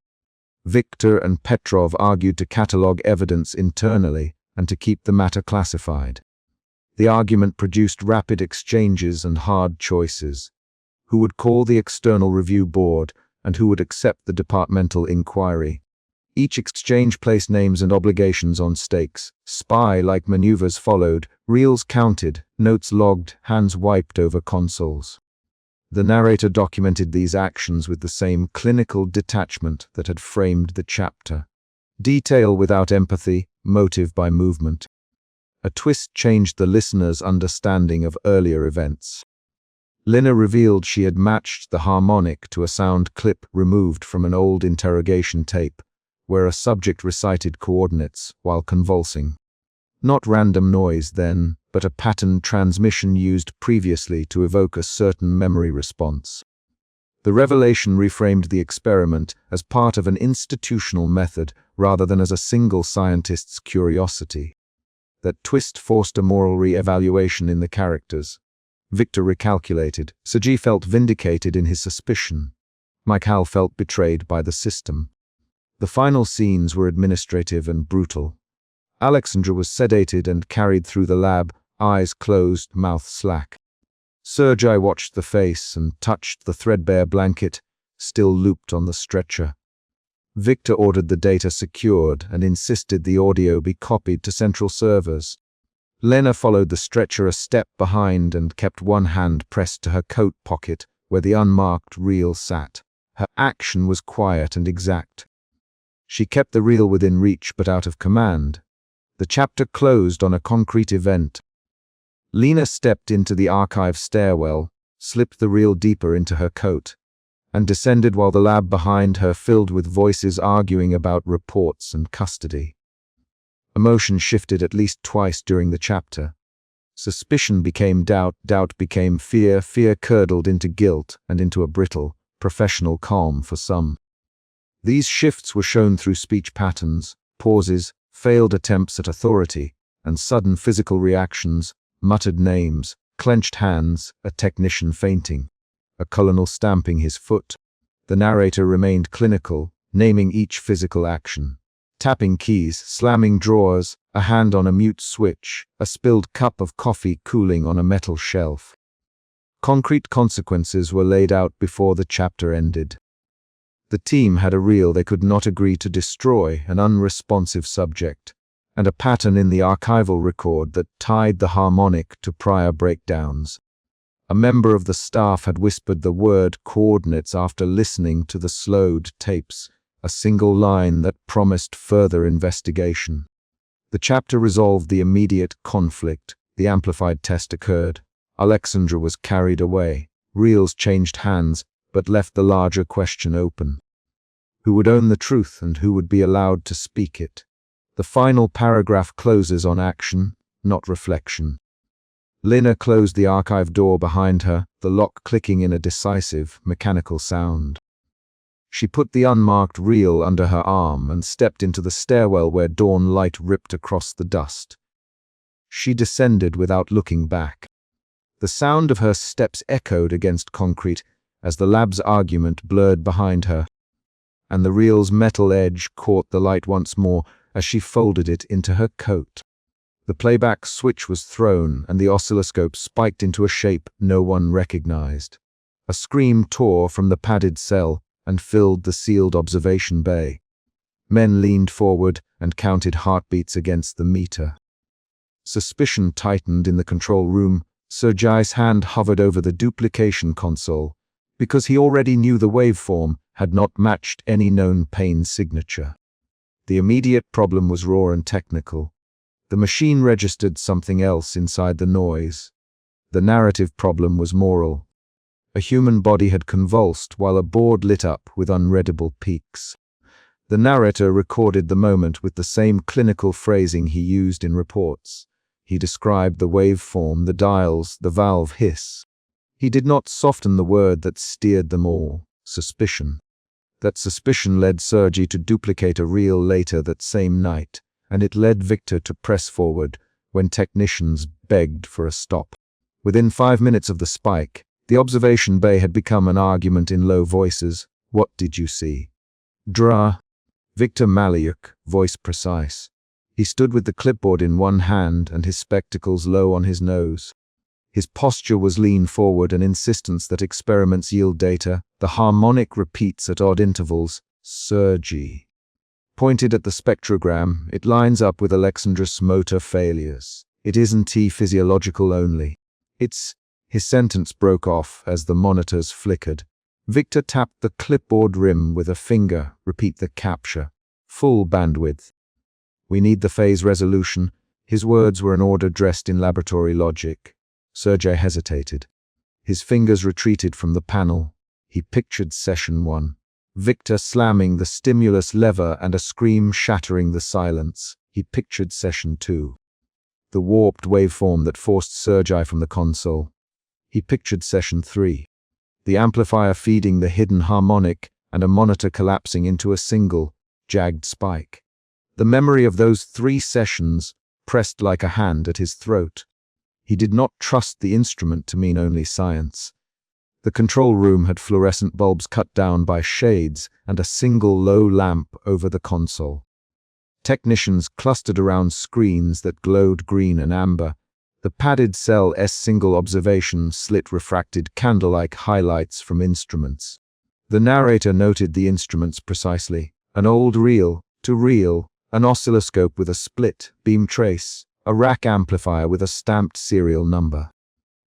Victor and Petrov argued to catalog evidence internally and to keep the matter classified. The argument produced rapid exchanges and hard choices. Who would call the external review board and who would accept the departmental inquiry? Each exchange placed names and obligations on stakes. Spy-like maneuvers followed, reels counted, notes logged, hands wiped over consoles. The narrator documented these actions with the same clinical detachment that had framed the chapter. Detail without empathy, motive by movement. A twist changed the listener's understanding of earlier events. Lena revealed she had matched the harmonic to a sound clip removed from an old interrogation tape, where a subject recited coordinates while convulsing. Not random noise then, but a patterned transmission used previously to evoke a certain memory response. The revelation reframed the experiment as part of an institutional method rather than as a single scientist's curiosity. That twist forced a moral re-evaluation in the characters. Victor recalculated. Sergei felt vindicated in his suspicion. Mikhail felt betrayed by the system. The final scenes were administrative and brutal. Alexandra was sedated and carried through the lab, eyes closed, mouth slack. Sergei watched the face and touched the threadbare blanket, still looped on the stretcher. Victor ordered the data secured and insisted the audio be copied to central servers. Lena followed the stretcher a step behind and kept one hand pressed to her coat pocket where the unmarked reel sat. Her action was quiet and exact. She kept the reel within reach but out of command. The chapter closed on a concrete event. Lena stepped into the archive stairwell, slipped the reel deeper into her coat, and descended while the lab behind her filled with voices arguing about reports and custody. Emotion shifted at least twice during the chapter. Suspicion became doubt, doubt became fear, fear curdled into guilt and into a brittle, professional calm for some. These shifts were shown through speech patterns, pauses, failed attempts at authority, and sudden physical reactions, muttered names, clenched hands, a technician fainting, a colonel stamping his foot. The narrator remained clinical, naming each physical action. Tapping keys, slamming drawers, a hand on a mute switch, a spilled cup of coffee cooling on a metal shelf. Concrete consequences were laid out before the chapter ended. The team had a reel they could not agree to destroy, an unresponsive subject, and a pattern in the archival record that tied the harmonic to prior breakdowns. A member of the staff had whispered the word coordinates after listening to the slowed tapes, a single line that promised further investigation. The chapter resolved the immediate conflict. The amplified test occurred. Alexandra was carried away. Reels changed hands, but left the larger question open. Who would own the truth and who would be allowed to speak it? The final paragraph closes on action, not reflection. Lina closed the archive door behind her, the lock clicking in a decisive, mechanical sound. She put the unmarked reel under her arm and stepped into the stairwell where dawn light ripped across the dust. She descended without looking back. The sound of her steps echoed against concrete as the lab's argument blurred behind her, and the reel's metal edge caught the light once more as she folded it into her coat. The playback switch was thrown and the oscilloscope spiked into a shape no one recognized. A scream tore from the padded cell and filled the sealed observation bay. Men leaned forward and counted heartbeats against the meter. Suspicion tightened in the control room. Sergei's hand hovered over the duplication console, because he already knew the waveform had not matched any known pain signature. The immediate problem was raw and technical. The machine registered something else inside the noise. The narrative problem was moral. A human body had convulsed while a board lit up with unreadable peaks. The narrator recorded the moment with the same clinical phrasing he used in reports. He described the waveform, the dials, the valve hiss. He did not soften the word that steered them all: suspicion. That suspicion led Sergei to duplicate a reel later that same night, and it led Victor to press forward when technicians begged for a stop. Within 5 minutes of the spike, the observation bay had become an argument in low voices. What did you see? Dra. Victor Maliuk, voice precise. He stood with the clipboard in one hand and his spectacles low on his nose. His posture was lean forward, an insistence that experiments yield data, the harmonic repeats at odd intervals. Sergei pointed at the spectrogram. It lines up with Alexandra's motor failures. It isn't physiological only. It's... His sentence broke off as the monitors flickered. Victor tapped the clipboard rim with a finger. Repeat the capture. Full bandwidth. We need the phase resolution. His words were an order dressed in laboratory logic. Sergei hesitated. His fingers retreated from the panel. He pictured session 1. Victor slamming the stimulus lever and a scream shattering the silence. He pictured session 2. The warped waveform that forced Sergei from the console. He pictured session 3. The amplifier feeding the hidden harmonic and a monitor collapsing into a single, jagged spike. The memory of those 3 sessions pressed like a hand at his throat. He did not trust the instrument to mean only science. The control room had fluorescent bulbs cut down by shades and a single low lamp over the console. Technicians clustered around screens that glowed green and amber. The padded cell single observation slit refracted candle-like highlights from instruments. The narrator noted the instruments precisely. An old reel to reel, an oscilloscope with a split beam trace, a rack amplifier with a stamped serial number.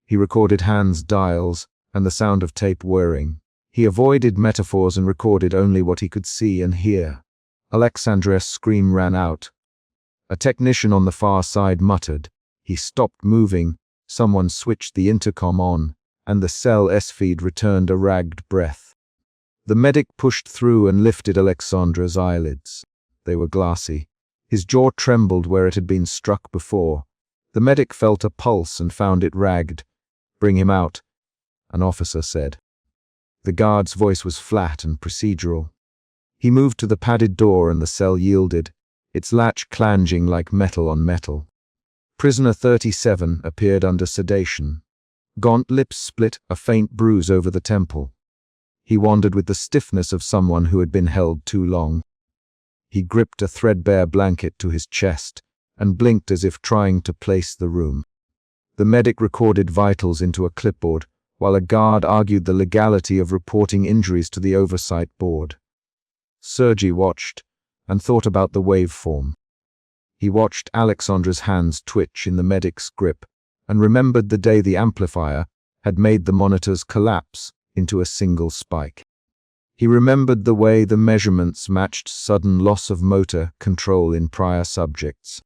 He recorded hands' dials and the sound of tape whirring. He avoided metaphors and recorded only what he could see and hear. Alexandra's scream ran out. A technician on the far side muttered. He stopped moving. Someone switched the intercom on, and the cell S-feed returned a ragged breath. The medic pushed through and lifted Alexandra's eyelids. They were glassy. His jaw trembled where it had been struck before. The medic felt a pulse and found it ragged. "Bring him out," an officer said. The guard's voice was flat and procedural. He moved to the padded door and the cell yielded, its latch clanging like metal on metal. Prisoner 37 appeared under sedation. Gaunt lips split, a faint bruise over the temple. He wandered with the stiffness of someone who had been held too long. He gripped a threadbare blanket to his chest and blinked as if trying to place the room. The medic recorded vitals into a clipboard, while a guard argued the legality of reporting injuries to the oversight board. Sergei watched and thought about the waveform. He watched Alexandra's hands twitch in the medic's grip and remembered the day the amplifier had made the monitors collapse into a single spike. He remembered the way the measurements matched sudden loss of motor control in prior subjects.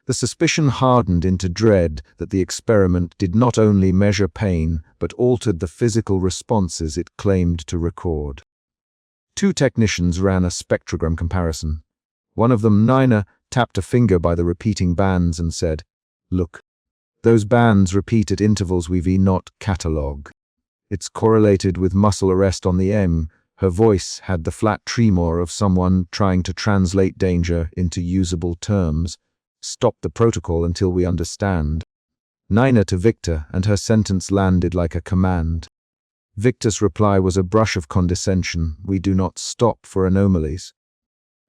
The suspicion hardened into dread that the experiment did not only measure pain but altered the physical responses it claimed to record. 2 technicians ran a spectrogram comparison. One of them, Nina, tapped a finger by the repeating bands and said, Look. Those bands repeat at intervals we not catalog. It's correlated with muscle arrest on the M. Her voice had the flat tremor of someone trying to translate danger into usable terms. Stop the protocol until we understand. Nina to Victor, and her sentence landed like a command. Victor's reply was a brush of condescension. We do not stop for anomalies.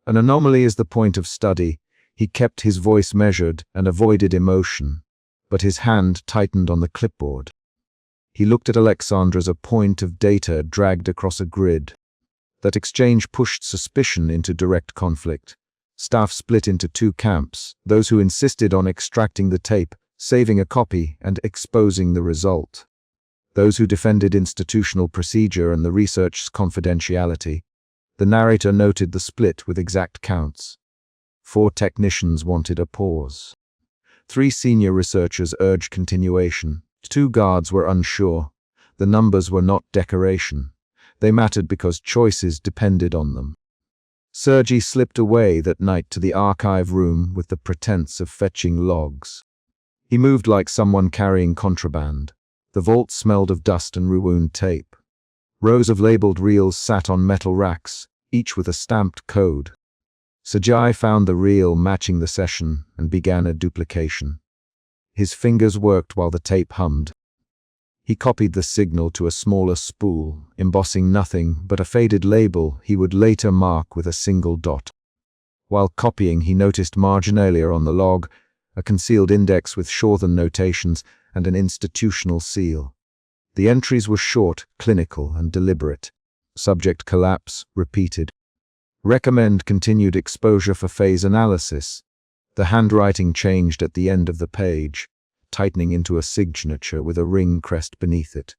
An anomaly is the point of study. He kept his voice measured and avoided emotion, but his hand tightened on the clipboard. He looked at Alexandra as a point of data dragged across a grid. That exchange pushed suspicion into direct conflict. Staff split into two camps, those who insisted on extracting the tape, saving a copy, and exposing the result. Those who defended institutional procedure and the research's confidentiality. The narrator noted the split with exact counts. 4 technicians wanted a pause. 3 senior researchers urged continuation. 2 guards were unsure. The numbers were not decoration. They mattered because choices depended on them. Sergei slipped away that night to the archive room with the pretense of fetching logs. He moved like someone carrying contraband. The vault smelled of dust and ruined tape. Rows of labeled reels sat on metal racks, each with a stamped code. Sergei found the reel matching the session and began a duplication. His fingers worked while the tape hummed. He copied the signal to a smaller spool, embossing nothing but a faded label he would later mark with a single dot. While copying, he noticed marginalia on the log, a concealed index with shortened notations, and an institutional seal. The entries were short, clinical, and deliberate. Subject collapse, repeated. Recommend continued exposure for phase analysis. The handwriting changed at the end of the page, tightening into a signature with a ring crest beneath it.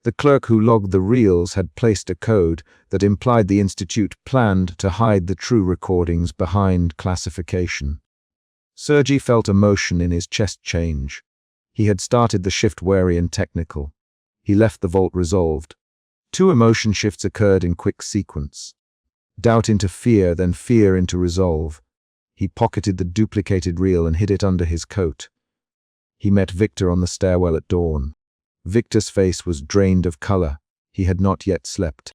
The clerk who logged the reels had placed a code that implied the institute planned to hide the true recordings behind classification. Sergei felt emotion in his chest change. He had started the shift wary and technical. He left the vault resolved. 2 emotion shifts occurred in quick sequence. Doubt into fear, then fear into resolve. He pocketed the duplicated reel and hid it under his coat. He met Victor on the stairwell at dawn. Victor's face was drained of color. He had not yet slept.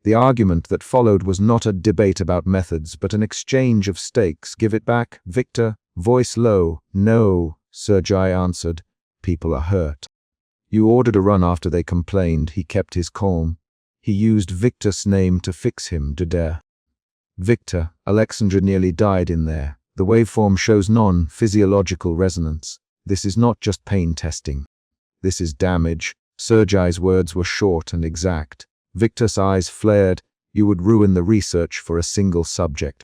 The argument that followed was not a debate about methods, but an exchange of stakes. Give it back, Victor. Voice low. No, Sergei answered. People are hurt. You ordered a run after they complained. He kept his calm. He used Victor's name to fix him, Duder. Victor, Alexandra nearly died in there. The waveform shows non-physiological resonance. This is not just pain testing. This is damage. Sergei's words were short and exact. Victor's eyes flared. You would ruin the research for a single subject.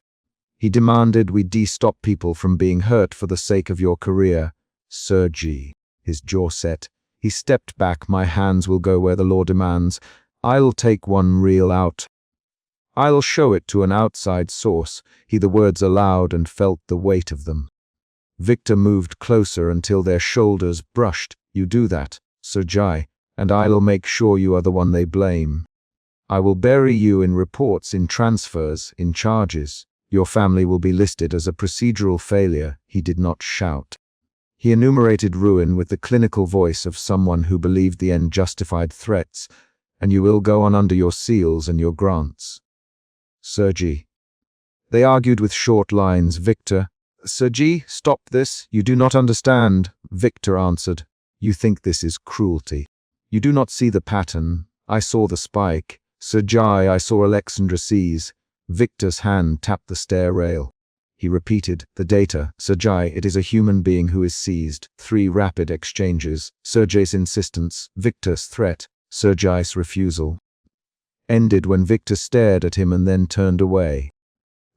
He demanded we de-stop people from being hurt for the sake of your career. Sergei, his jaw set. He stepped back. My hands will go where the law demands. I'll take one reel out. I'll show it to an outside source. He the words aloud and felt the weight of them. Victor moved closer until their shoulders brushed. You do that, Sergei, and I'll make sure you are the one they blame. I will bury you in reports, in transfers, in charges. Your family will be listed as a procedural failure. He did not shout. He enumerated ruin with the clinical voice of someone who believed the end justified threats, and you will go on under your seals and your grants. Sergei. They argued with short lines. Victor. Sergei, stop this. You do not understand. Victor answered. You think this is cruelty. You do not see the pattern. I saw the spike. Sergei, I saw Alexandra seize. Victor's hand tapped the stair rail. He repeated, the data. Sergei, it is a human being who is seized. 3 rapid exchanges. Sergei's insistence. Victor's threat. Sergei's refusal. Ended when Victor stared at him and then turned away.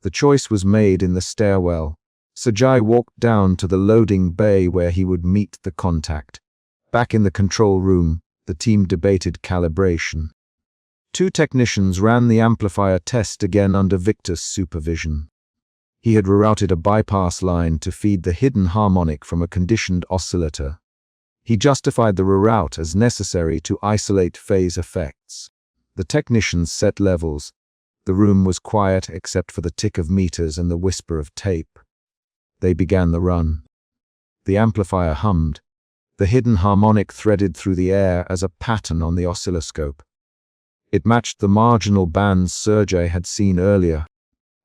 The choice was made in the stairwell. Sergei walked down to the loading bay where he would meet the contact. Back in the control room, the team debated calibration. 2 technicians ran the amplifier test again under Victor's supervision. He had rerouted a bypass line to feed the hidden harmonic from a conditioned oscillator. He justified the reroute as necessary to isolate phase effects. The technicians set levels. The room was quiet except for the tick of meters and the whisper of tape. They began the run. The amplifier hummed, the hidden harmonic threaded through the air as a pattern on the oscilloscope. It matched the marginal bands Sergei had seen earlier.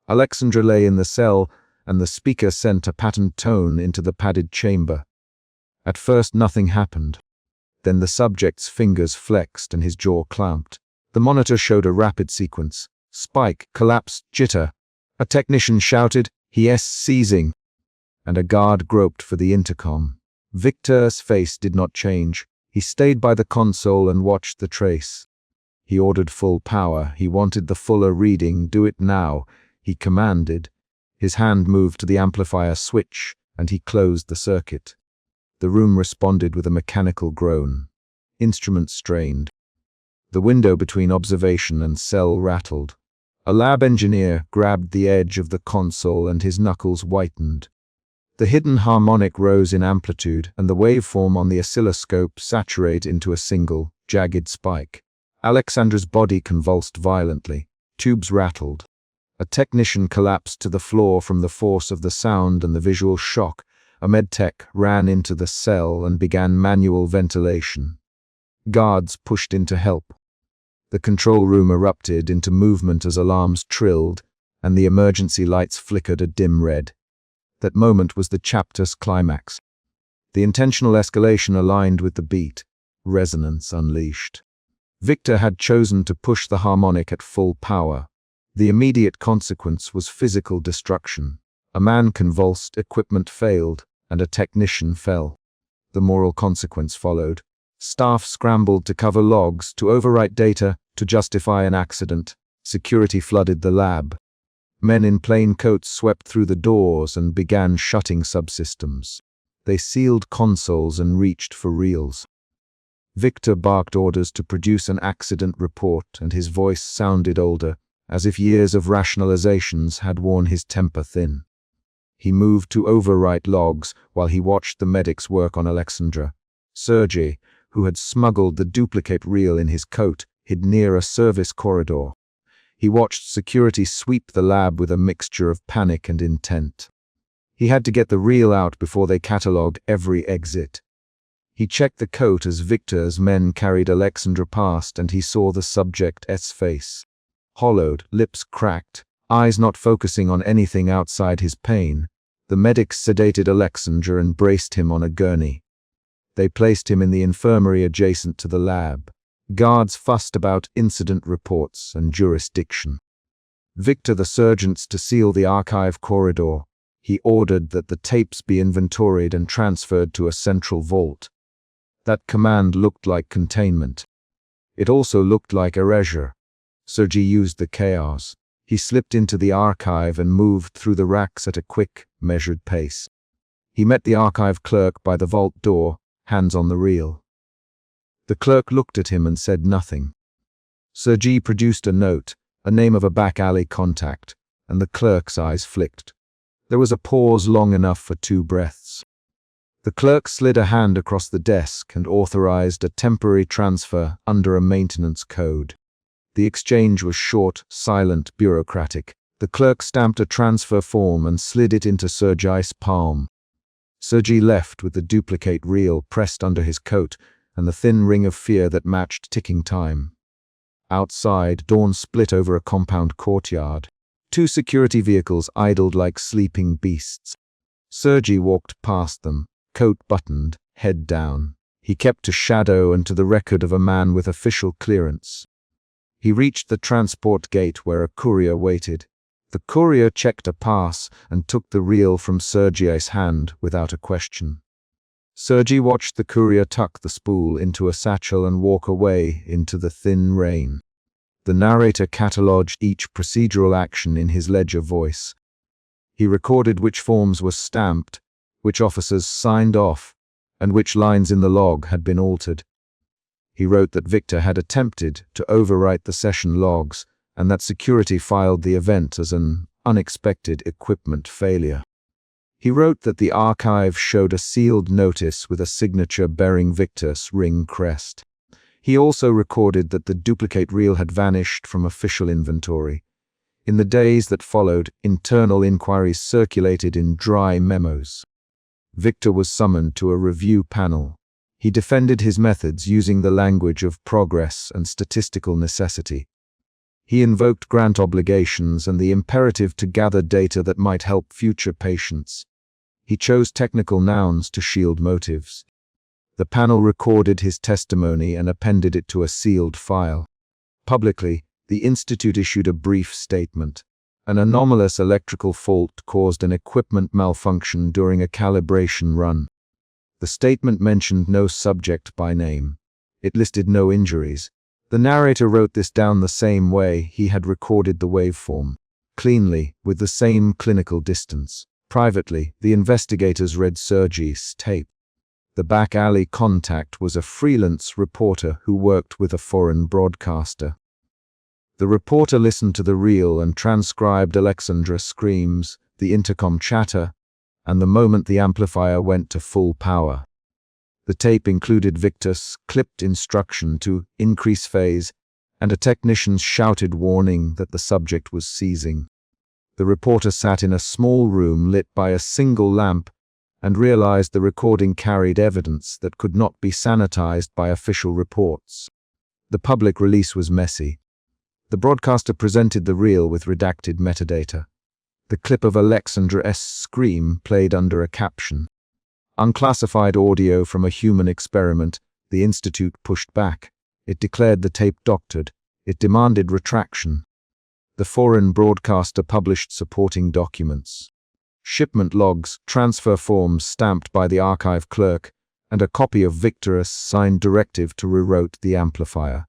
Alexandra lay in the cell, and the speaker sent a patterned tone into the padded chamber. At first nothing happened. Then the subject's fingers flexed and his jaw clamped. The monitor showed a rapid sequence. Spike, collapse, jitter. A technician shouted, "Yes, seizing." And a guard groped for the intercom. Victor's face did not change. He stayed by the console and watched the trace. He ordered full power. He wanted the fuller reading. "Do it now," he commanded. His hand moved to the amplifier switch, and he closed the circuit. The room responded with a mechanical groan. Instruments strained. The window between observation and cell rattled. A lab engineer grabbed the edge of the console and his knuckles whitened. The hidden harmonic rose in amplitude, and the waveform on the oscilloscope saturated into a single, jagged spike. Alexandra's body convulsed violently. Tubes rattled. A technician collapsed to the floor from the force of the sound and the visual shock. A medtech ran into the cell and began manual ventilation. Guards pushed in to help. The control room erupted into movement as alarms trilled, and the emergency lights flickered a dim red. That moment was the chapter's climax. The intentional escalation aligned with the beat, resonance unleashed. Victor had chosen to push the harmonic at full power. The immediate consequence was physical destruction. A man convulsed, equipment failed, and a technician fell. The moral consequence followed. Staff scrambled to cover logs, to overwrite data, to justify an accident. Security flooded the lab. Men in plain coats swept through the doors and began shutting subsystems. They sealed consoles and reached for reels. Victor barked orders to produce an accident report, and his voice sounded older, as if years of rationalizations had worn his temper thin. He moved to overwrite logs while he watched the medics work on Alexandra. Sergei, who had smuggled the duplicate reel in his coat, hid near a service corridor. He watched security sweep the lab with a mixture of panic and intent. He had to get the reel out before they catalogued every exit. He checked the coat as Victor's men carried Alexandra past, and he saw the subject's face. Hollowed, lips cracked, eyes not focusing on anything outside his pain. The medics sedated Alexandra and braced him on a gurney. They placed him in the infirmary adjacent to the lab. Guards fussed about incident reports and jurisdiction. Victor the surgeons to seal the archive corridor. He ordered that the tapes be inventoried and transferred to a central vault. That command looked like containment. It also looked like erasure. Sergei used the chaos. He slipped into the archive and moved through the racks at a quick, measured pace. He met the archive clerk by the vault door, hands on the reel. The clerk looked at him and said nothing. Sergei produced a note, a name of a back-alley contact, and the clerk's eyes flicked. There was a pause long enough for 2 breaths. The clerk slid a hand across the desk and authorized a temporary transfer under a maintenance code. The exchange was short, silent, bureaucratic. The clerk stamped a transfer form and slid it into Sergei's palm. Sergei left with the duplicate reel pressed under his coat and the thin ring of fear that matched ticking time. Outside, dawn split over a compound courtyard. 2 security vehicles idled like sleeping beasts. Sergei walked past them, coat buttoned, head down. He kept to shadow and to the record of a man with official clearance. He reached the transport gate where a courier waited. The courier checked a pass and took the reel from Sergei's hand without a question. Sergei watched the courier tuck the spool into a satchel and walk away into the thin rain. The narrator catalogued each procedural action in his ledger voice. He recorded which forms were stamped, which officers signed off, and which lines in the log had been altered. He wrote that Victor had attempted to overwrite the session logs, and that security filed the event as an unexpected equipment failure. He wrote that the archive showed a sealed notice with a signature bearing Victor's ring crest. He also recorded that the duplicate reel had vanished from official inventory. In the days that followed, internal inquiries circulated in dry memos. Victor was summoned to a review panel. He defended his methods using the language of progress and statistical necessity. He invoked grant obligations and the imperative to gather data that might help future patients. He chose technical nouns to shield motives. The panel recorded his testimony and appended it to a sealed file. Publicly, the Institute issued a brief statement. An anomalous electrical fault caused an equipment malfunction during a calibration run. The statement mentioned no subject by name. It listed no injuries. The narrator wrote this down the same way he had recorded the waveform, cleanly, with the same clinical distance. Privately, the investigators read Sergei's tape. The back alley contact was a freelance reporter who worked with a foreign broadcaster. The reporter listened to the reel and transcribed Alexandra's screams, the intercom chatter, and the moment the amplifier went to full power. The tape included Victor's clipped instruction to increase phase and a technician's shouted warning that the subject was seizing. The reporter sat in a small room lit by a single lamp and realized the recording carried evidence that could not be sanitized by official reports. The public release was messy. The broadcaster presented the reel with redacted metadata. The clip of Alexandra's scream played under a caption. Unclassified audio from a human experiment, the Institute pushed back. It declared the tape doctored. It demanded retraction. The foreign broadcaster published supporting documents. Shipment logs, transfer forms stamped by the archive clerk, and a copy of Victor's signed directive to reroute the amplifier.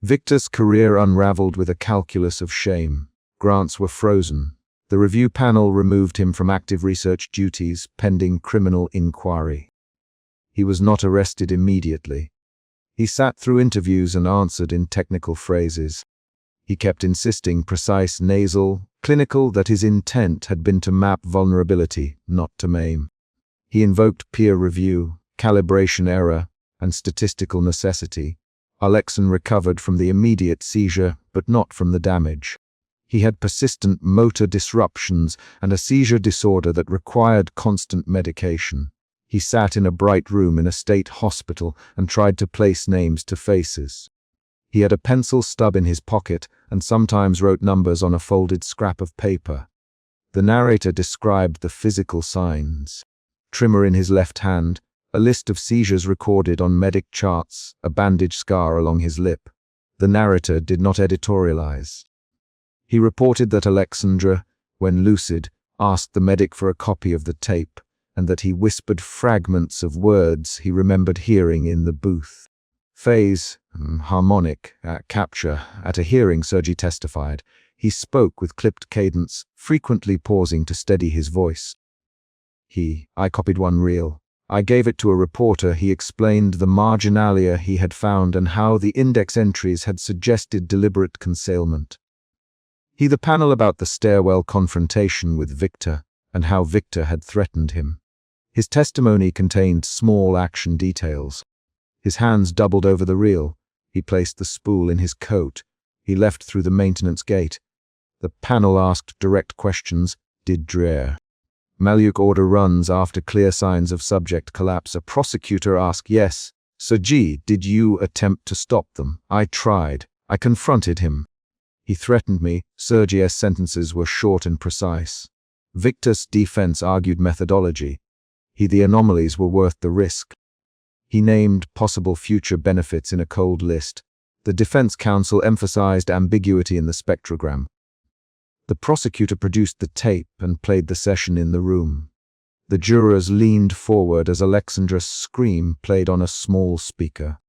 Victor's career unraveled with a calculus of shame. Grants were frozen. The review panel removed him from active research duties pending criminal inquiry. He was not arrested immediately. He sat through interviews and answered in technical phrases. He kept insisting precise nasal, clinical that his intent had been to map vulnerability, not to maim. He invoked peer review, calibration error, and statistical necessity. Alexan recovered from the immediate seizure, but not from the damage. He had persistent motor disruptions and a seizure disorder that required constant medication. He sat in a bright room in a state hospital and tried to place names to faces. He had a pencil stub in his pocket and sometimes wrote numbers on a folded scrap of paper. The narrator described the physical signs. Tremor in his left hand, a list of seizures recorded on medic charts, a bandage scar along his lip. The narrator did not editorialize. He reported that Alexandra, when lucid, asked the medic for a copy of the tape, and that he whispered fragments of words he remembered hearing in the booth. Phase, harmonic, capture. At a hearing, Sergei testified. He spoke with clipped cadence, frequently pausing to steady his voice. I copied one reel. I gave it to a reporter. He explained the marginalia he had found and how the index entries had suggested deliberate concealment. The panel about the stairwell confrontation with Victor and how Victor had threatened him. His testimony contained small action details. His hands doubled over the reel. He placed the spool in his coat. He left through the maintenance gate. The panel asked direct questions. Did Dreher Maluk order runs after clear signs of subject collapse? A prosecutor asked, yes. Sergei, did you attempt to stop them? I tried. I confronted him. He threatened me. Sergei's sentences were short and precise. Victor's defense argued methodology. The anomalies were worth the risk. He named possible future benefits in a cold list. The defense counsel emphasized ambiguity in the spectrogram. The prosecutor produced the tape and played the session in the room. The jurors leaned forward as Alexandra's scream played on a small speaker.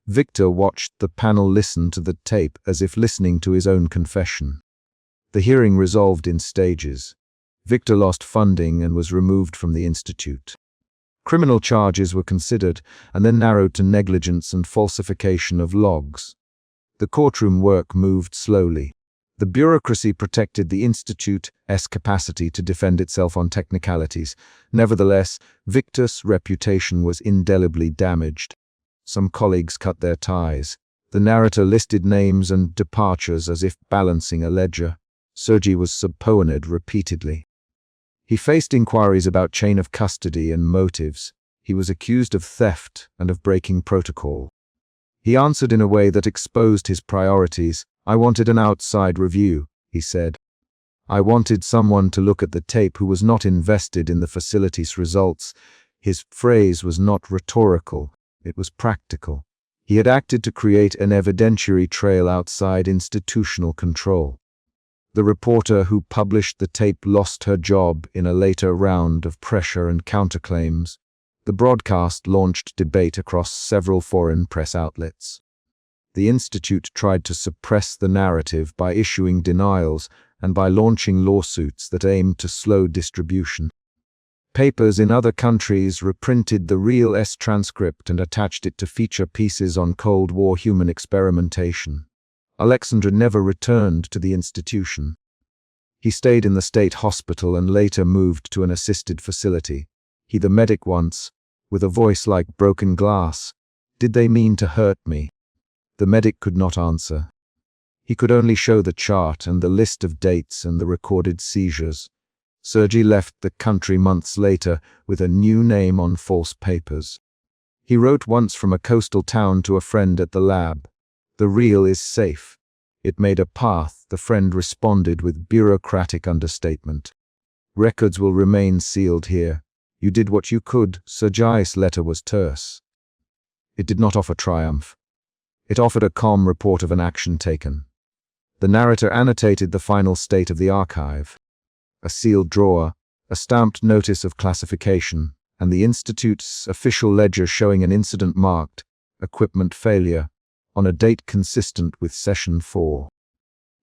Victor watched the panel listen to the tape as if listening to his own confession. The hearing resolved in stages. Victor lost funding and was removed from the institute. Criminal charges were considered and then narrowed to negligence and falsification of logs. The courtroom work moved slowly. The bureaucracy protected the institute's capacity to defend itself on technicalities. Nevertheless, Victor's reputation was indelibly damaged. Some colleagues cut their ties. The narrator listed names and departures as if balancing a ledger. Sergei was subpoenaed repeatedly. He faced inquiries about chain of custody and motives. He was accused of theft and of breaking protocol. He answered in a way that exposed his priorities. "I wanted an outside review," he said. "I wanted someone to look at the tape who was not invested in the facility's results." His phrase was not rhetorical, it was practical. He had acted to create an evidentiary trail outside institutional control. The reporter who published the tape lost her job in a later round of pressure and counterclaims. The broadcast launched debate across several foreign press outlets. The Institute tried to suppress the narrative by issuing denials and by launching lawsuits that aimed to slow distribution. Papers in other countries reprinted the real transcript and attached it to feature pieces on Cold War human experimentation. Alexandra never returned to the institution. He stayed in the state hospital and later moved to an assisted facility. He the medic once, with a voice like broken glass. "Did they mean to hurt me?" The medic could not answer. He could only show the chart and the list of dates and the recorded seizures. Sergei left the country months later with a new name on false papers. He wrote once from a coastal town to a friend at the lab. "The real is safe. It made a path," the friend responded with bureaucratic understatement. "Records will remain sealed here. You did what you could." Sergei's letter was terse. It did not offer triumph. It offered a calm report of an action taken. The narrator annotated the final state of the archive. A sealed drawer, a stamped notice of classification, and the Institute's official ledger showing an incident marked "equipment failure" on a date consistent with Session 4.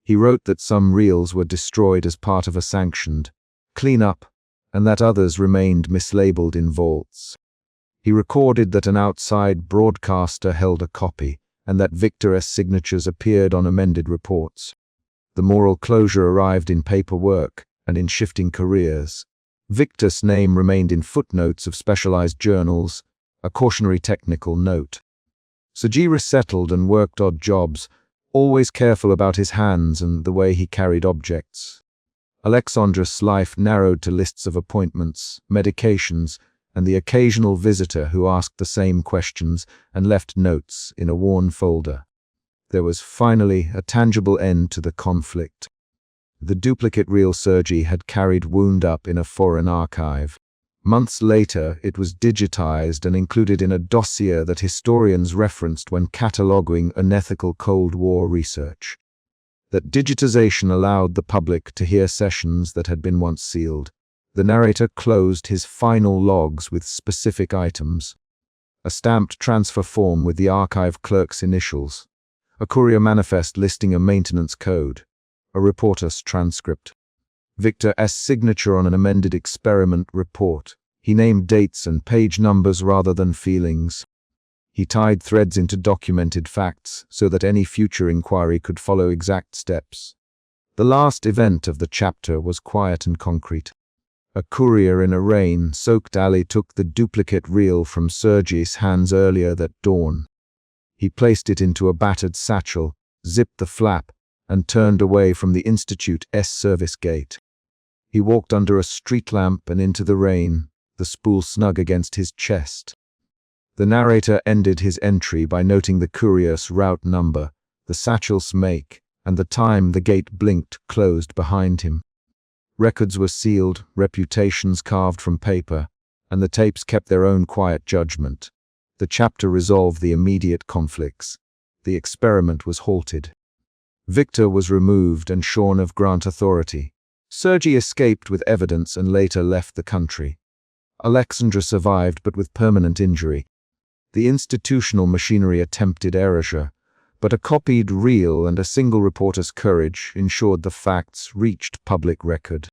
He wrote that some reels were destroyed as part of a sanctioned cleanup, and that others remained mislabeled in vaults. He recorded that an outside broadcaster held a copy, and that Victor's signatures appeared on amended reports. The moral closure arrived in paperwork and in shifting careers. Victor's name remained in footnotes of specialized journals, a cautionary technical note. Sergei resettled and worked odd jobs, always careful about his hands and the way he carried objects. Alexandra's life narrowed to lists of appointments, medications, and the occasional visitor who asked the same questions and left notes in a worn folder. There was finally a tangible end to the conflict. The duplicate reel Sergei had carried wound up in a foreign archive. Months later, it was digitized and included in a dossier that historians referenced when cataloging unethical Cold War research. That digitization allowed the public to hear sessions that had been once sealed. The narrator closed his final logs with specific items. A stamped transfer form with the archive clerk's initials. A courier manifest listing a maintenance code. A reporter's transcript. Victor's signature on an amended experiment report. He named dates and page numbers rather than feelings. He tied threads into documented facts so that any future inquiry could follow exact steps. The last event of the chapter was quiet and concrete. A courier in a rain-soaked alley took the duplicate reel from Sergei's hands earlier that dawn. He placed it into a battered satchel, zipped the flap, and turned away from the Institute's service gate. He walked under a street lamp and into the rain, the spool snug against his chest. The narrator ended his entry by noting the courier's route number, the satchel's make, and the time the gate blinked closed behind him. Records were sealed, reputations carved from paper, and the tapes kept their own quiet judgment. The chapter resolved the immediate conflicts. The experiment was halted. Victor was removed and shorn of grant authority. Sergei escaped with evidence and later left the country. Alexandra survived but with permanent injury. The institutional machinery attempted erasure, but a copied reel and a single reporter's courage ensured the facts reached public record.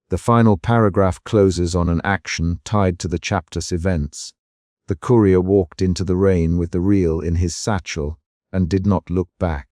The final paragraph closes on an action tied to the chapter's events. The courier walked into the rain with the reel in his satchel and did not look back.